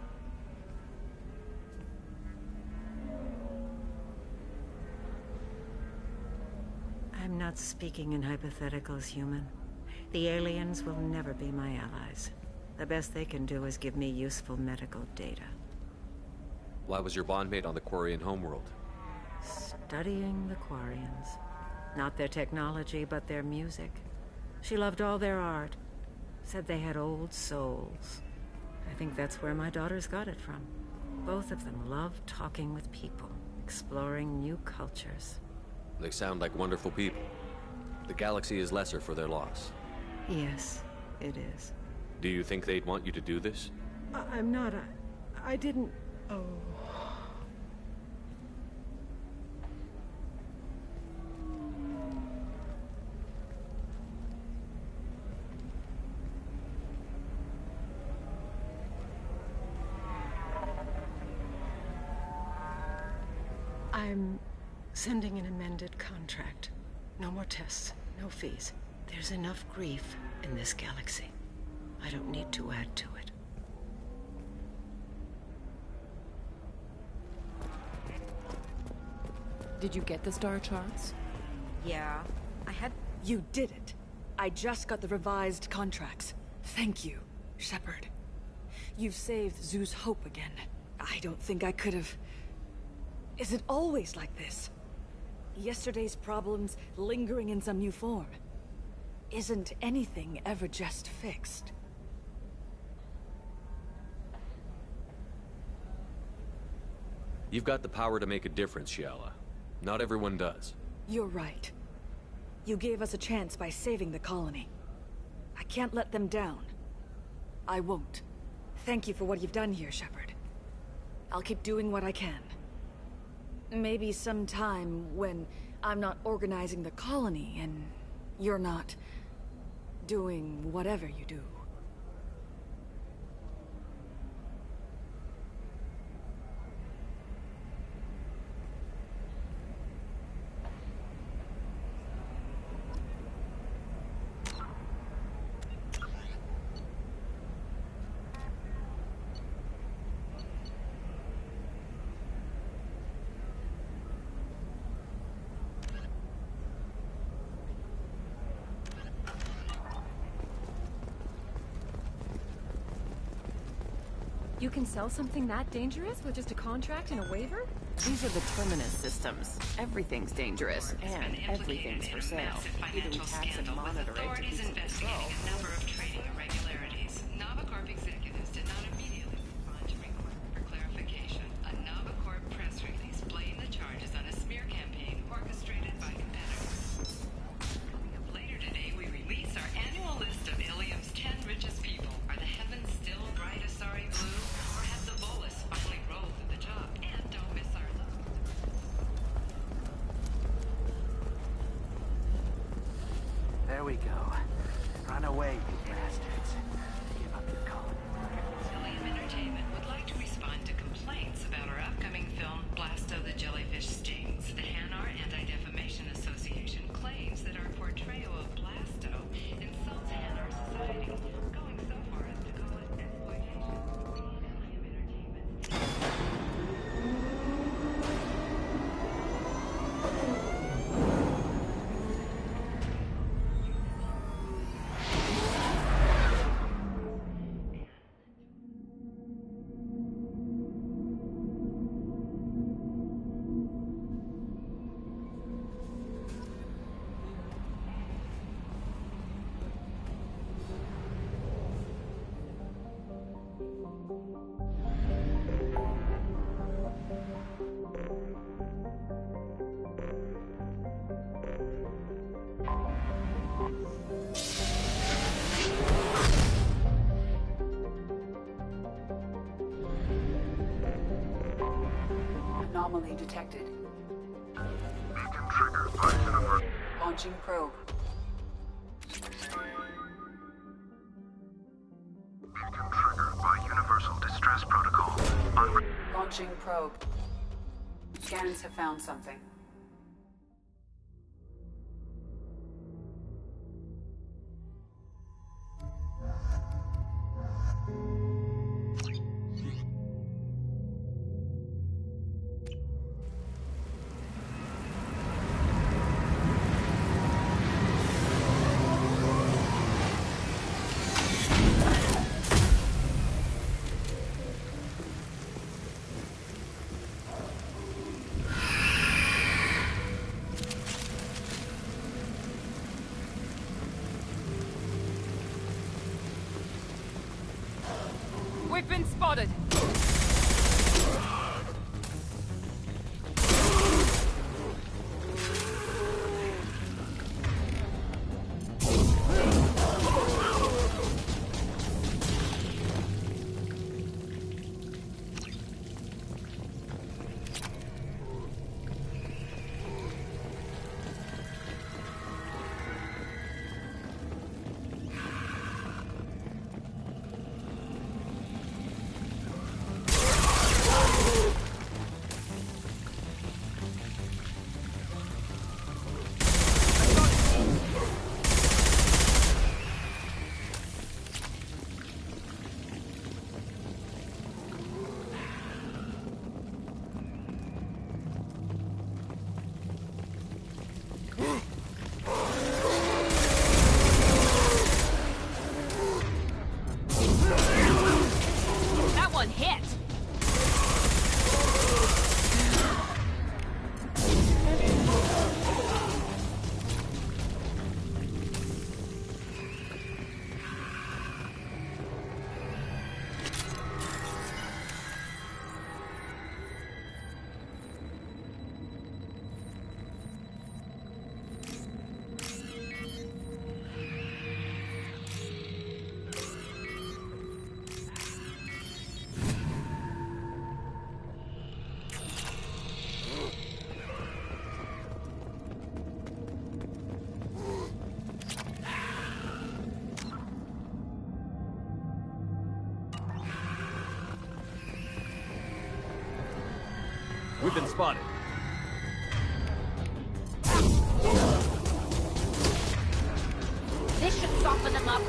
I'm not speaking in hypotheticals, human. The aliens will never be my allies. The best they can do is give me useful medical data. Why was your bondmate on the Quarian homeworld? Studying the Quarians. Not their technology, but their music. She loved all their art. Said they had old souls. I think that's where my daughters got it from. Both of them love talking with people, exploring new cultures. They sound like wonderful people. The galaxy is lesser for their loss. Yes, it is. Do you think they'd want you to do this? I'm not. I didn't. Oh. I'm sending an amended contract. No more tests, no fees. There's enough grief in this galaxy. I don't need to add to it. Did you get the star charts? Yeah, I had... You did it. I just got the revised contracts. Thank you, Shepard. You've saved Zeus' hope again. I don't think I could have... Is it always like this? Yesterday's problems lingering in some new form. Isn't anything ever just fixed? You've got the power to make a difference, Shiala. Not everyone does. You're right. You gave us a chance by saving the colony. I can't let them down. I won't. Thank you for what you've done here, Shepard. I'll keep doing what I can. Maybe sometime when I'm not organizing the colony and you're not doing whatever you do. You can sell something that dangerous with just a contract and a waiver? These are the Terminus systems. Everything's dangerous, and everything's for sale. Either we tax and monitor it to keep it control. A number of trading irregularities. Navacorp executives did not immediately respond to request for clarification. A Navacorp press release blamed the charges on a smear campaign orchestrated by competitors. Coming up later today, we release our annual list of Ilium's 10 richest people. Are the heavens still bright Asari blue? Or have the Volus finally rolled through the job? And don't miss our look. There we go. Run away, you bastards. Give up your colony. Ilium Entertainment would like to respond to complaints about our upcoming film, Blasto the Jellyfish Stings. The Hanar Anti-Defamation Association claims that our portrayal of Blasto insults Hanar society, going so far as to call it exploitation. Ilium Entertainment. Anomaly detected. Beacon triggered by Universe. Launching probe. Beacon triggered by Universal Distress Protocol. Launching probe. Scans have found something. We've been spotted! We've been spotted. This should soften them up.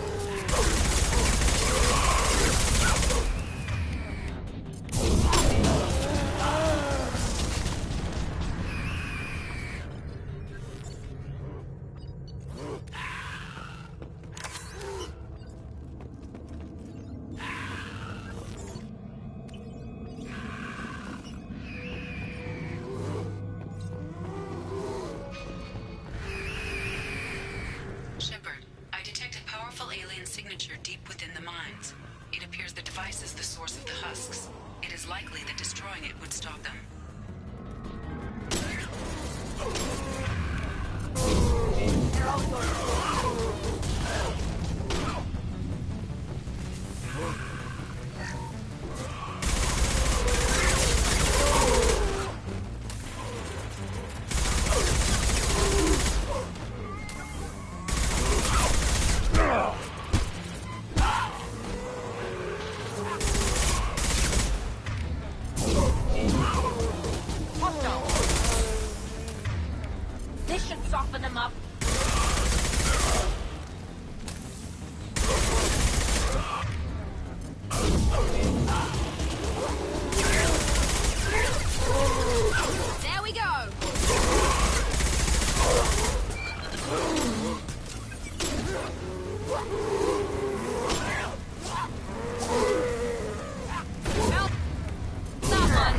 Shepard, I detected powerful alien signature deep within the mines. It appears the device is the source of the husks. It is likely that destroying it would stop them. This should soften them up. There we go. Help! Someone!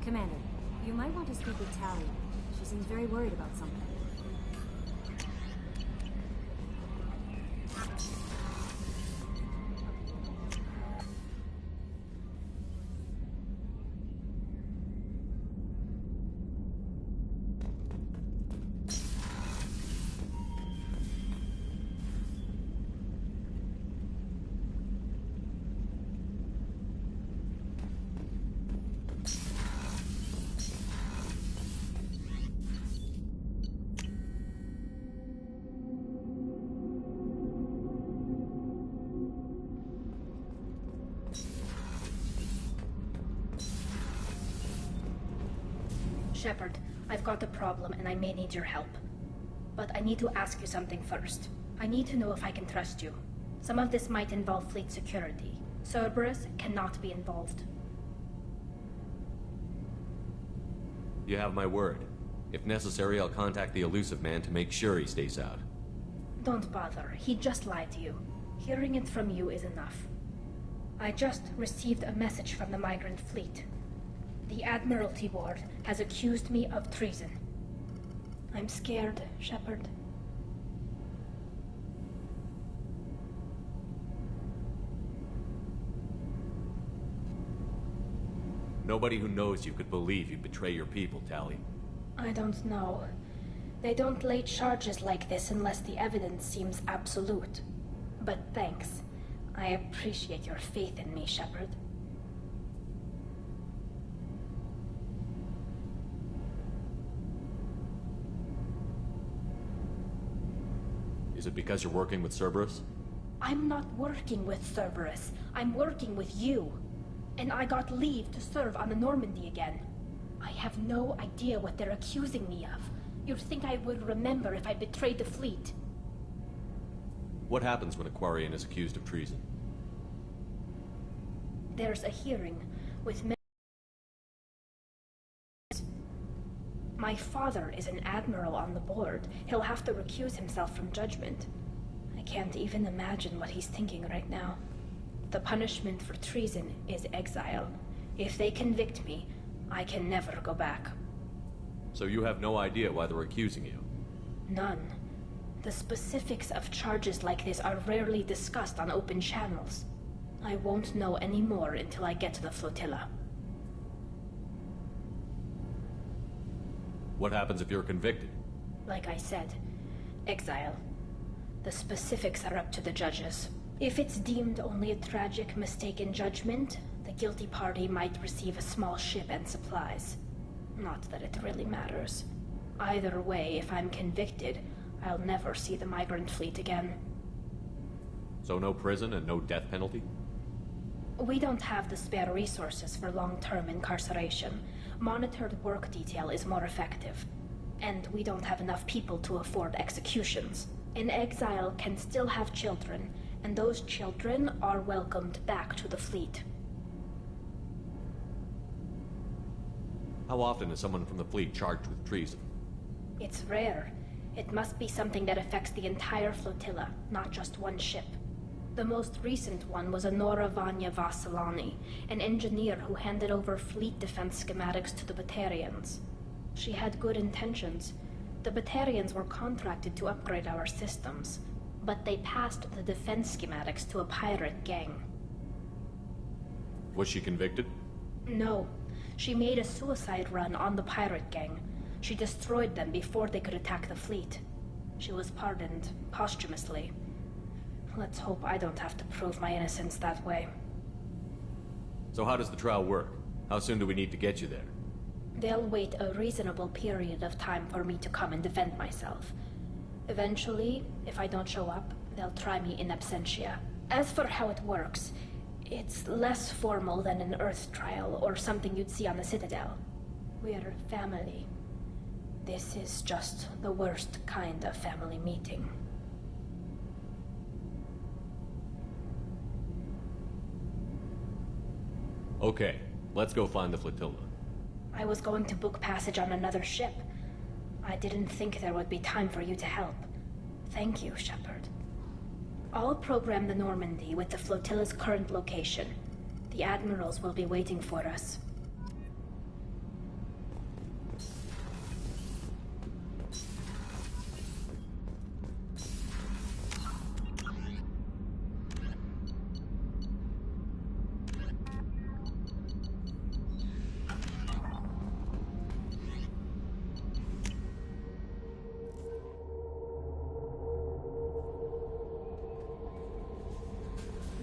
Commander, you might want to speak with Tali. She seems very worried about something. Shepard, I've got a problem and I may need your help. But I need to ask you something first. I need to know if I can trust you. Some of this might involve fleet security. Cerberus cannot be involved. You have my word. If necessary, I'll contact the Illusive Man to make sure he stays out. Don't bother. He just lied to you. Hearing it from you is enough. I just received a message from the migrant fleet. The Admiralty Board has accused me of treason. I'm scared, Shepard. Nobody who knows you could believe you'd betray your people, Tali. I don't know. They don't lay charges like this unless the evidence seems absolute. But thanks. I appreciate your faith in me, Shepard. Is it because you're working with Cerberus? I'm not working with Cerberus. I'm working with you. And I got leave to serve on the Normandy again. I have no idea what they're accusing me of. You'd think I would remember if I betrayed the fleet. What happens when a Quarian is accused of treason? There's a hearing with My father is an admiral on the board. He'll have to recuse himself from judgment. I can't even imagine what he's thinking right now. The punishment for treason is exile. If they convict me, I can never go back. So you have no idea why they're accusing you? None. The specifics of charges like this are rarely discussed on open channels. I won't know any more until I get to the flotilla. What happens if you're convicted? Like I said, exile. The specifics are up to the judges. If it's deemed only a tragic mistake in judgment, the guilty party might receive a small ship and supplies. Not that it really matters. Either way, if I'm convicted, I'll never see the migrant fleet again. So no prison and no death penalty? We don't have the spare resources for long-term incarceration. Monitored work detail is more effective. And we don't have enough people to afford executions. An exile can still have children, and those children are welcomed back to the fleet. How often is someone from the fleet charged with treason? It's rare. It must be something that affects the entire flotilla, not just one ship. The most recent one was Honora Vanya Vassilani, an engineer who handed over fleet defense schematics to the Batarians. She had good intentions. The Batarians were contracted to upgrade our systems, but they passed the defense schematics to a pirate gang. Was she convicted? No. She made a suicide run on the pirate gang. She destroyed them before they could attack the fleet. She was pardoned posthumously. Let's hope I don't have to prove my innocence that way. So how does the trial work? How soon do we need to get you there? They'll wait a reasonable period of time for me to come and defend myself. Eventually, if I don't show up, they'll try me in absentia. As for how it works, it's less formal than an Earth trial or something you'd see on the Citadel. We're family. This is just the worst kind of family meeting. Okay, let's go find the flotilla. I was going to book passage on another ship. I didn't think there would be time for you to help. Thank you, Shepard. I'll program the Normandy with the flotilla's current location. The admirals will be waiting for us.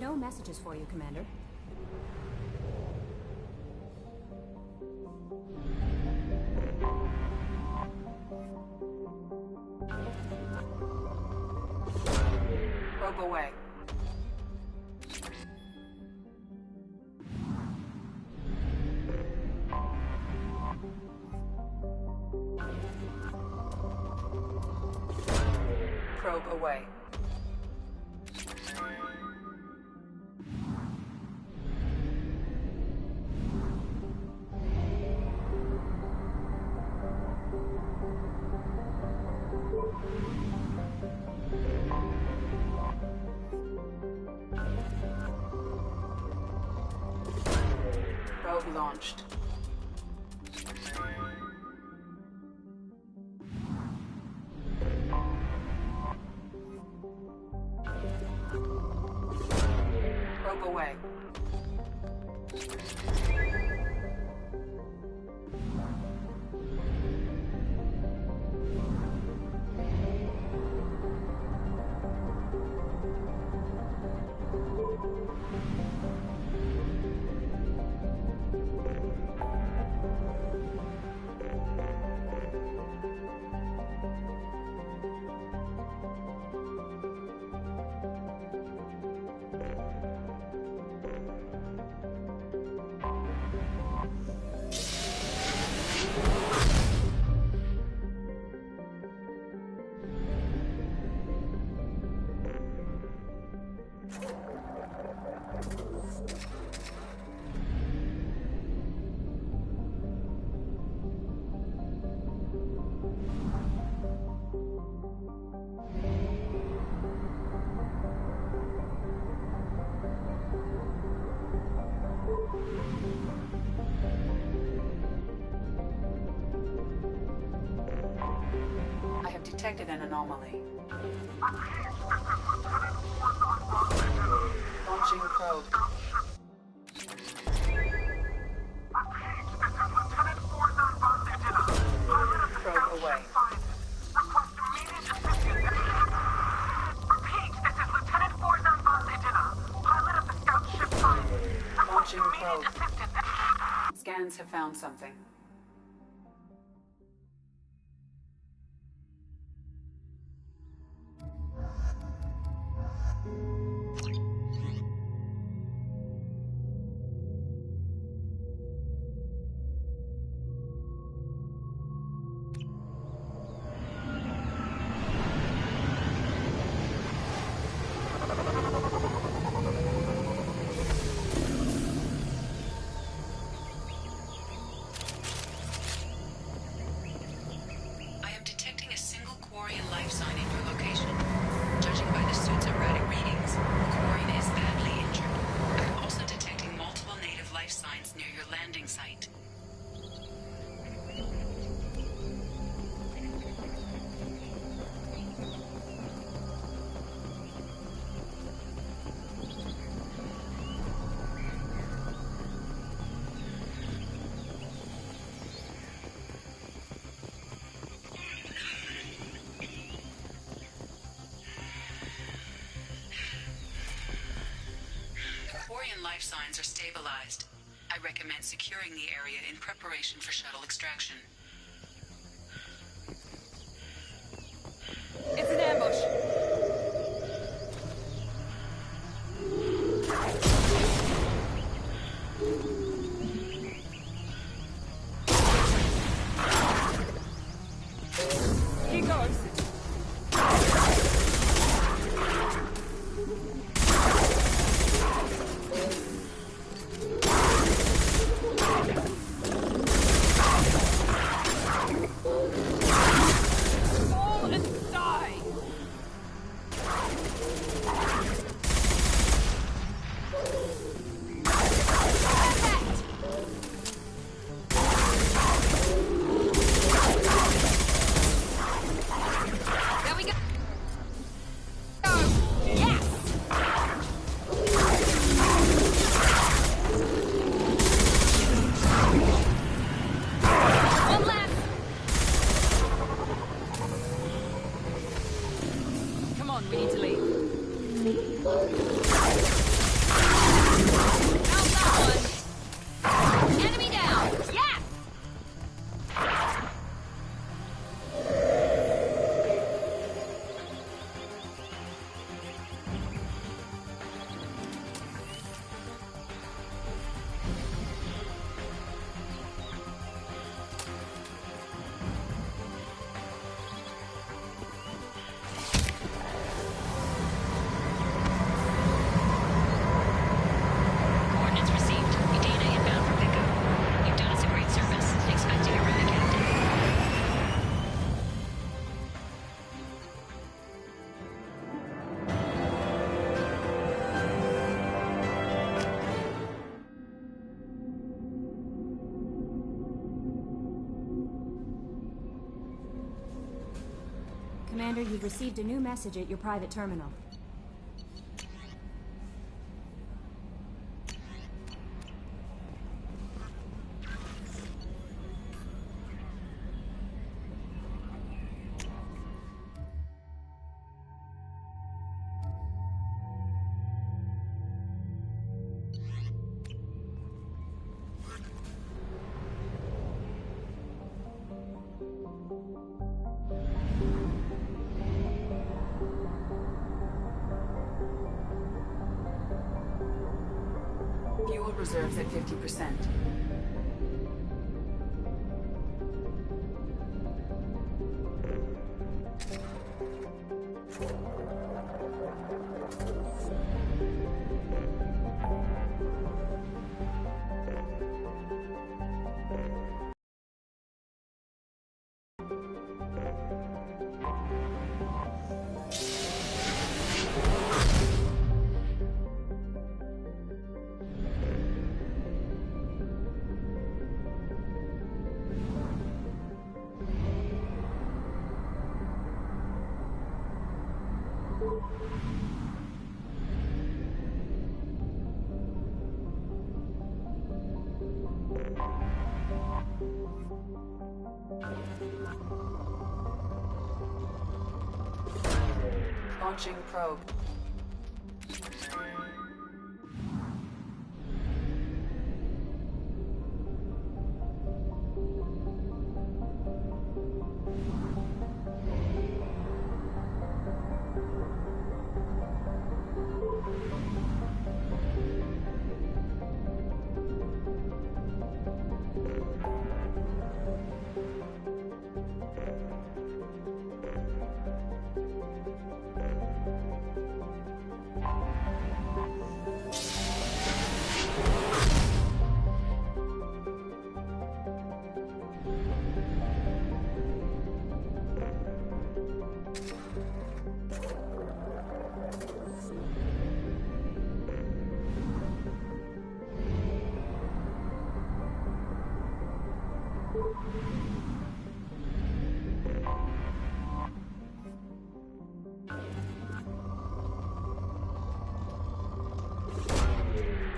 No messages for you, Commander. Probe away. Probe away. Probe launched. Probe away. I have detected an anomaly. Launching probe. Probe away. Launching probe. Scans have found something. Life signs are stabilized. I recommend securing the area in preparation for shuttle extraction. It's an ambush. Keep going. Commander, you've received a new message at your private terminal. Fuel reserves at 50%. Launching probe.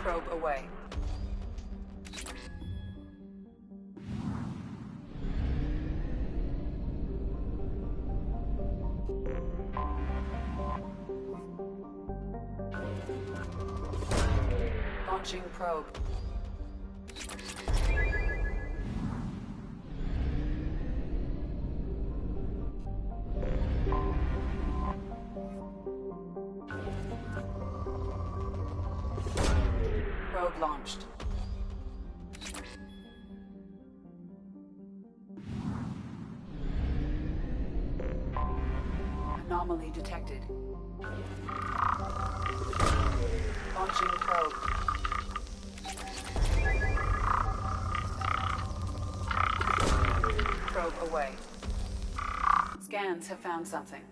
Probe away. Launching probe. Probe launched. Anomaly detected. Launching probe. Probe away. Scans have found something.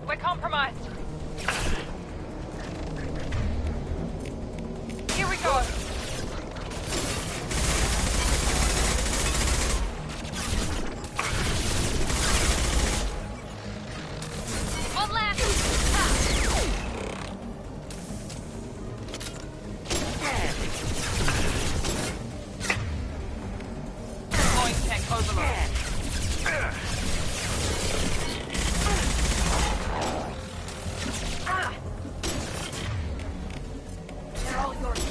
We're compromised. Here we go. One left. Deploying tech overload. They're all yours.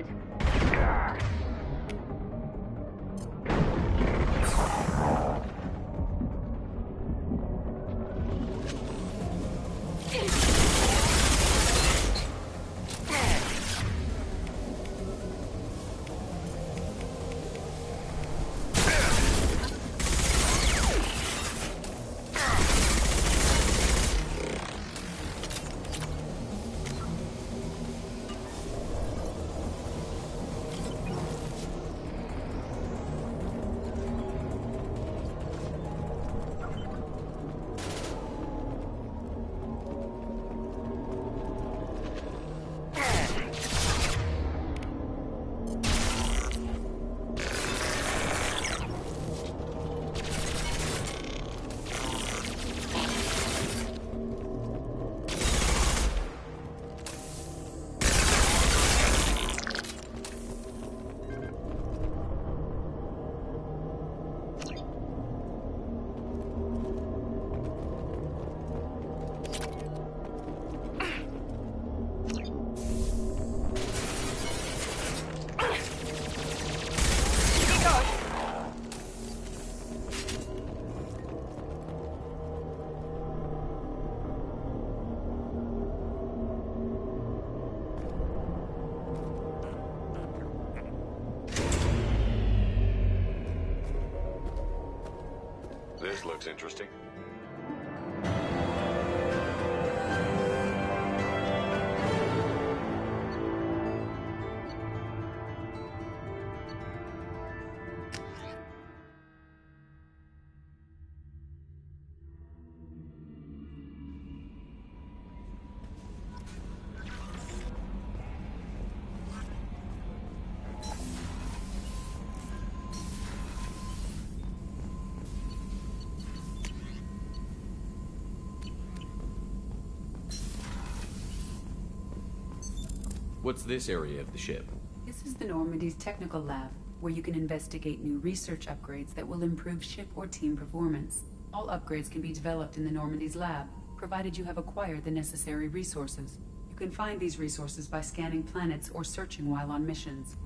spotted. This looks interesting. What's this area of the ship? This is the Normandy's technical lab, where you can investigate new research upgrades that will improve ship or team performance. All upgrades can be developed in the Normandy's lab, provided you have acquired the necessary resources. You can find these resources by scanning planets or searching while on missions.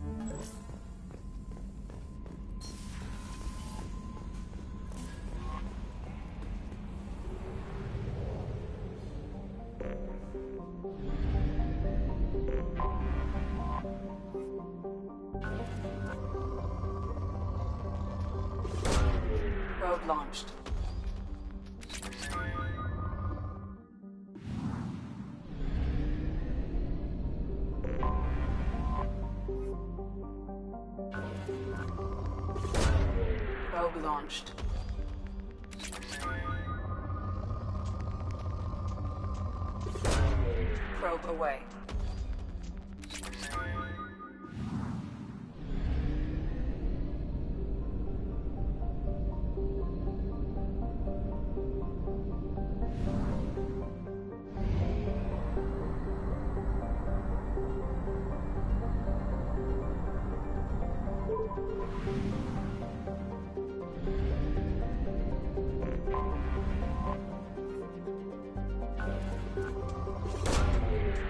Probe launched. Probe launched. Probe away.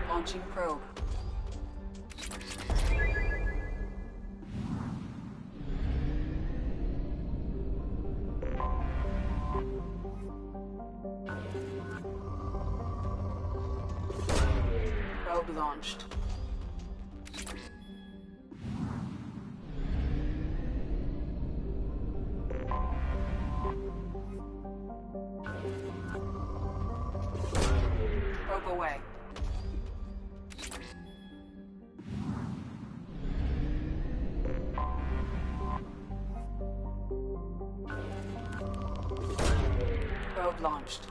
Launching probe. Probe launched. Probe away. Probe launched.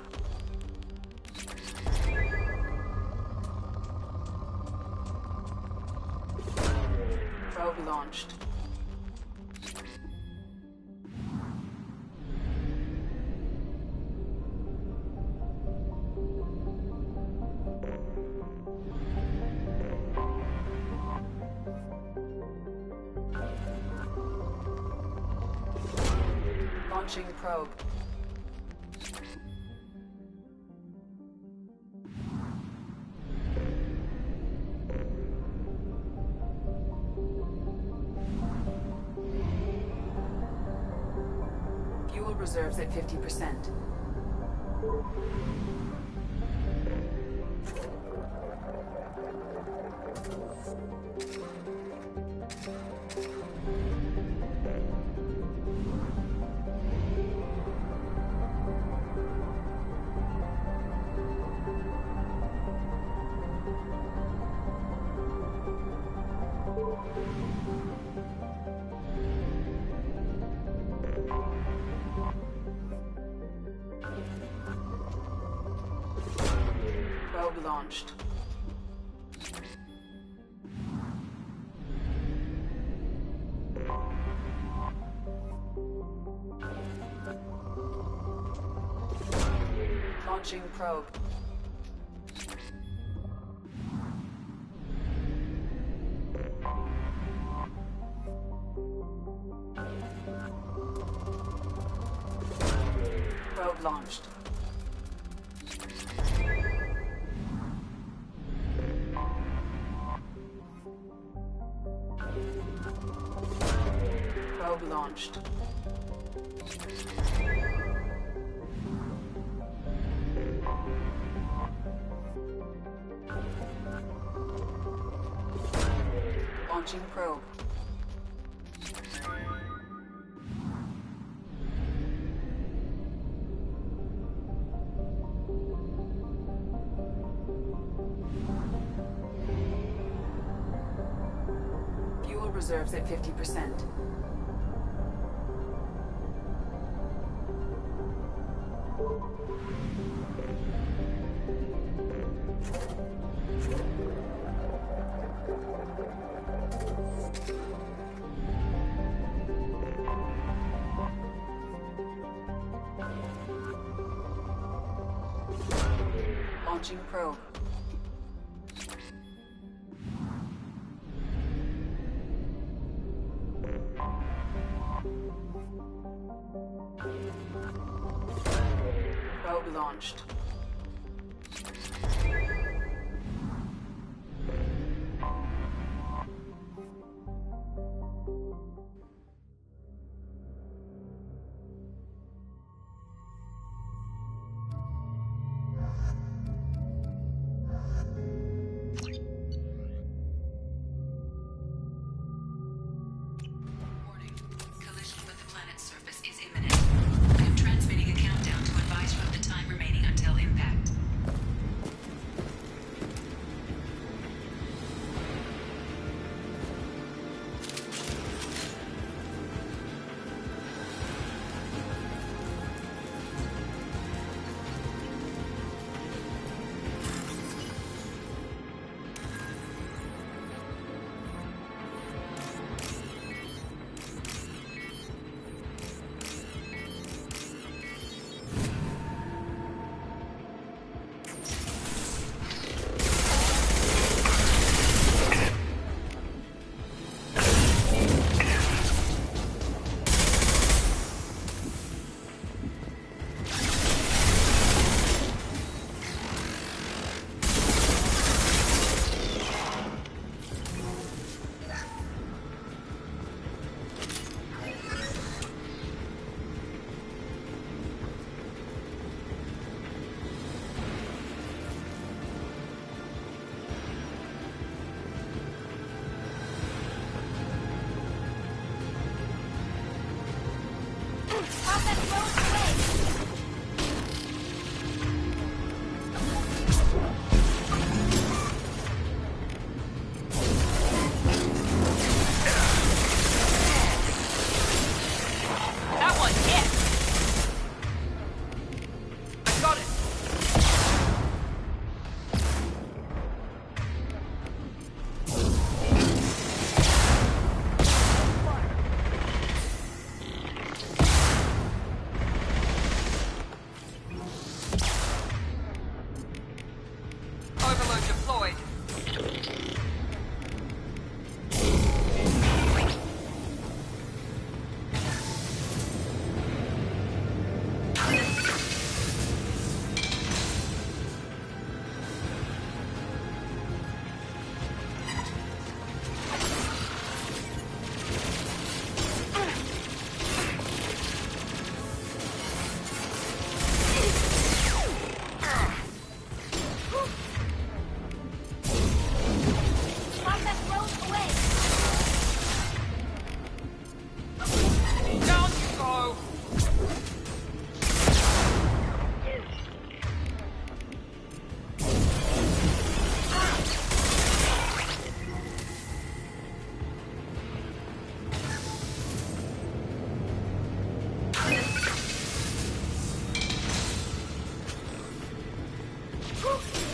Probe launched. Launching probe. reserves at 50%. Probe launched. Launching probe. Probe launched. Probe launched. Launching probe. Fuel reserves at 50%. Launching probe. Probe launched. Collision with the planet's surface is imminent. I am transmitting a countdown to advise you of the time remaining until impact.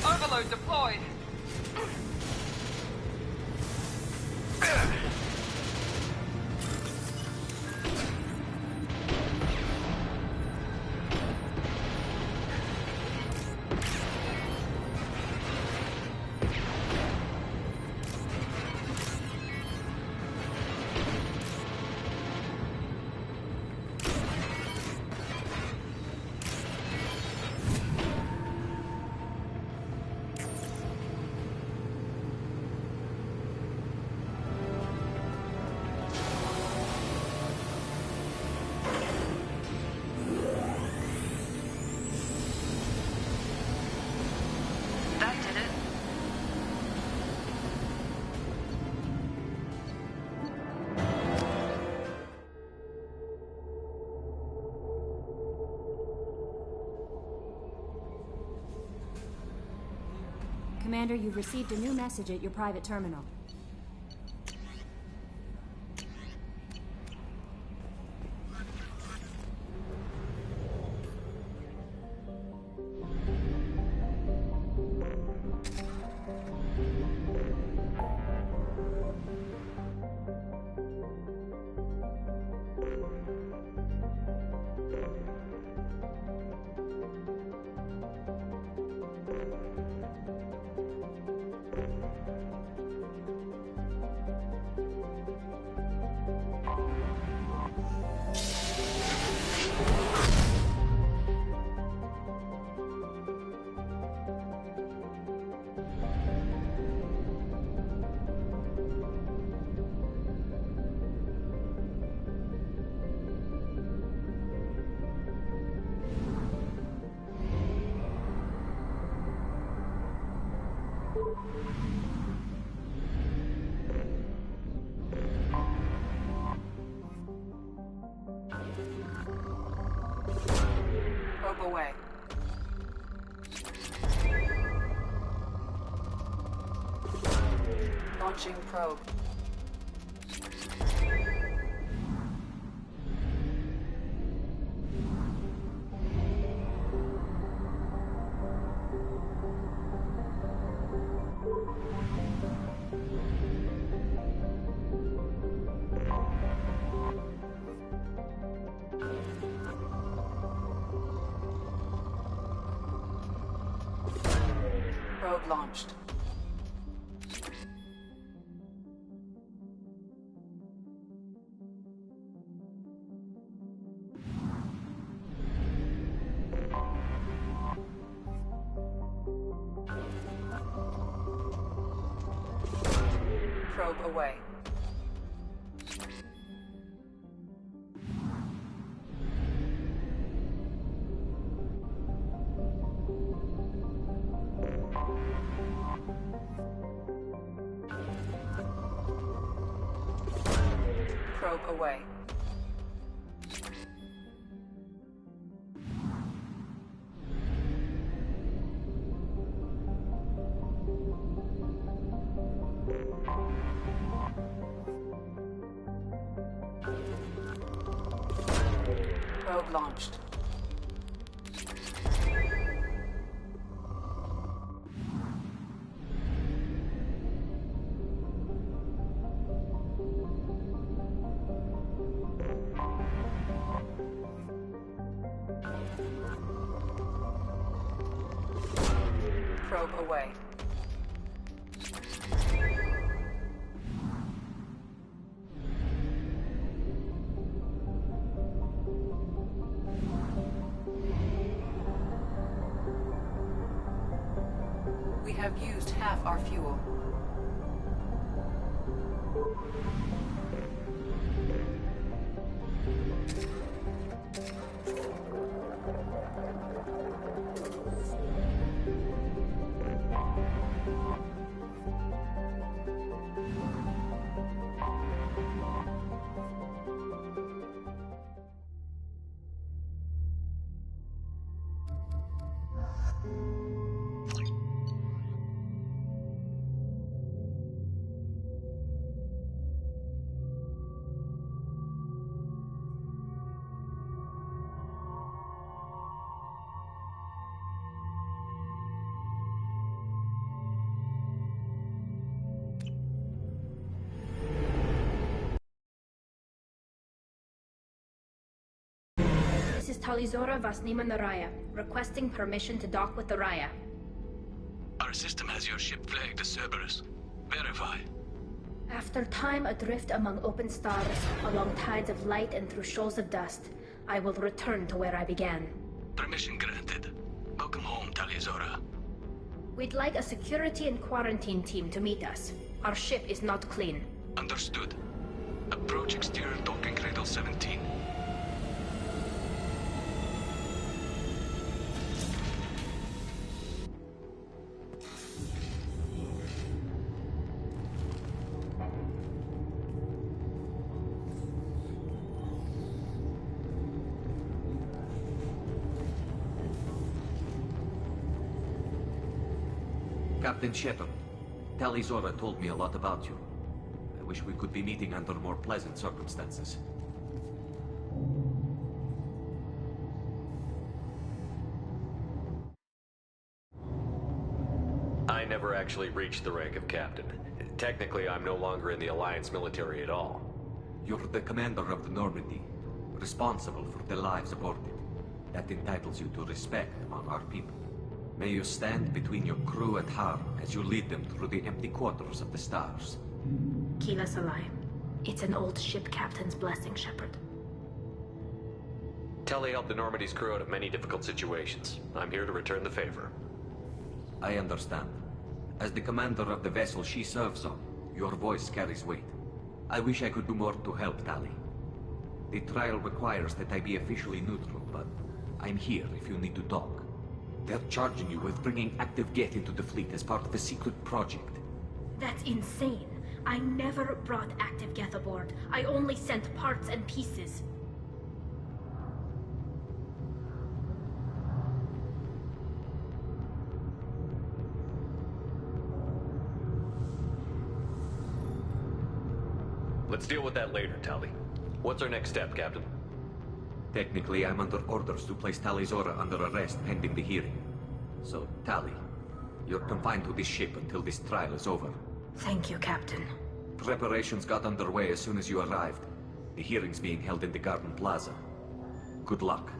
Overload deployed. That did it. Commander, you've received a new message at your private terminal. Probe away. Launching probe. Probe launched. Probe away. Probe away. Probe launched. Probe away. We have used half our fuel. is Talizora Vasnima Naraya, requesting permission to dock with the Raya. Our system has your ship flagged as Cerberus. Verify. After time adrift among open stars, along tides of light and through shoals of dust, I will return to where I began. Permission granted. Welcome home, Talizora. We'd like a security and quarantine team to meet us. Our ship is not clean. Understood. Approach exterior docking cradle 17. Captain Shepard, Talizora told me a lot about you. I wish we could be meeting under more pleasant circumstances. I never actually reached the rank of captain. Technically, I'm no longer in the Alliance military at all. You're the commander of the Normandy, responsible for the lives aborted. That entitles you to respect among our people. May you stand between your crew and harm as you lead them through the empty quarters of the stars. Keep us alive. It's an old ship captain's blessing, Shepard. Tully helped the Normandy's crew out of many difficult situations. I'm here to return the favor. I understand. As the commander of the vessel she serves on, your voice carries weight. I wish I could do more to help Tali. The trial requires that I be officially neutral, but I'm here if you need to talk. They're charging you with bringing active Geth into the fleet as part of a secret project. That's insane. I never brought active Geth aboard. I only sent parts and pieces. Let's deal with that later, Tali. What's our next step, Captain? Technically, I'm under orders to place Talizora under arrest pending the hearing. So, Tali, you're confined to this ship until this trial is over. Thank you, Captain. Preparations got underway as soon as you arrived. The hearing's being held in the Garden Plaza. Good luck.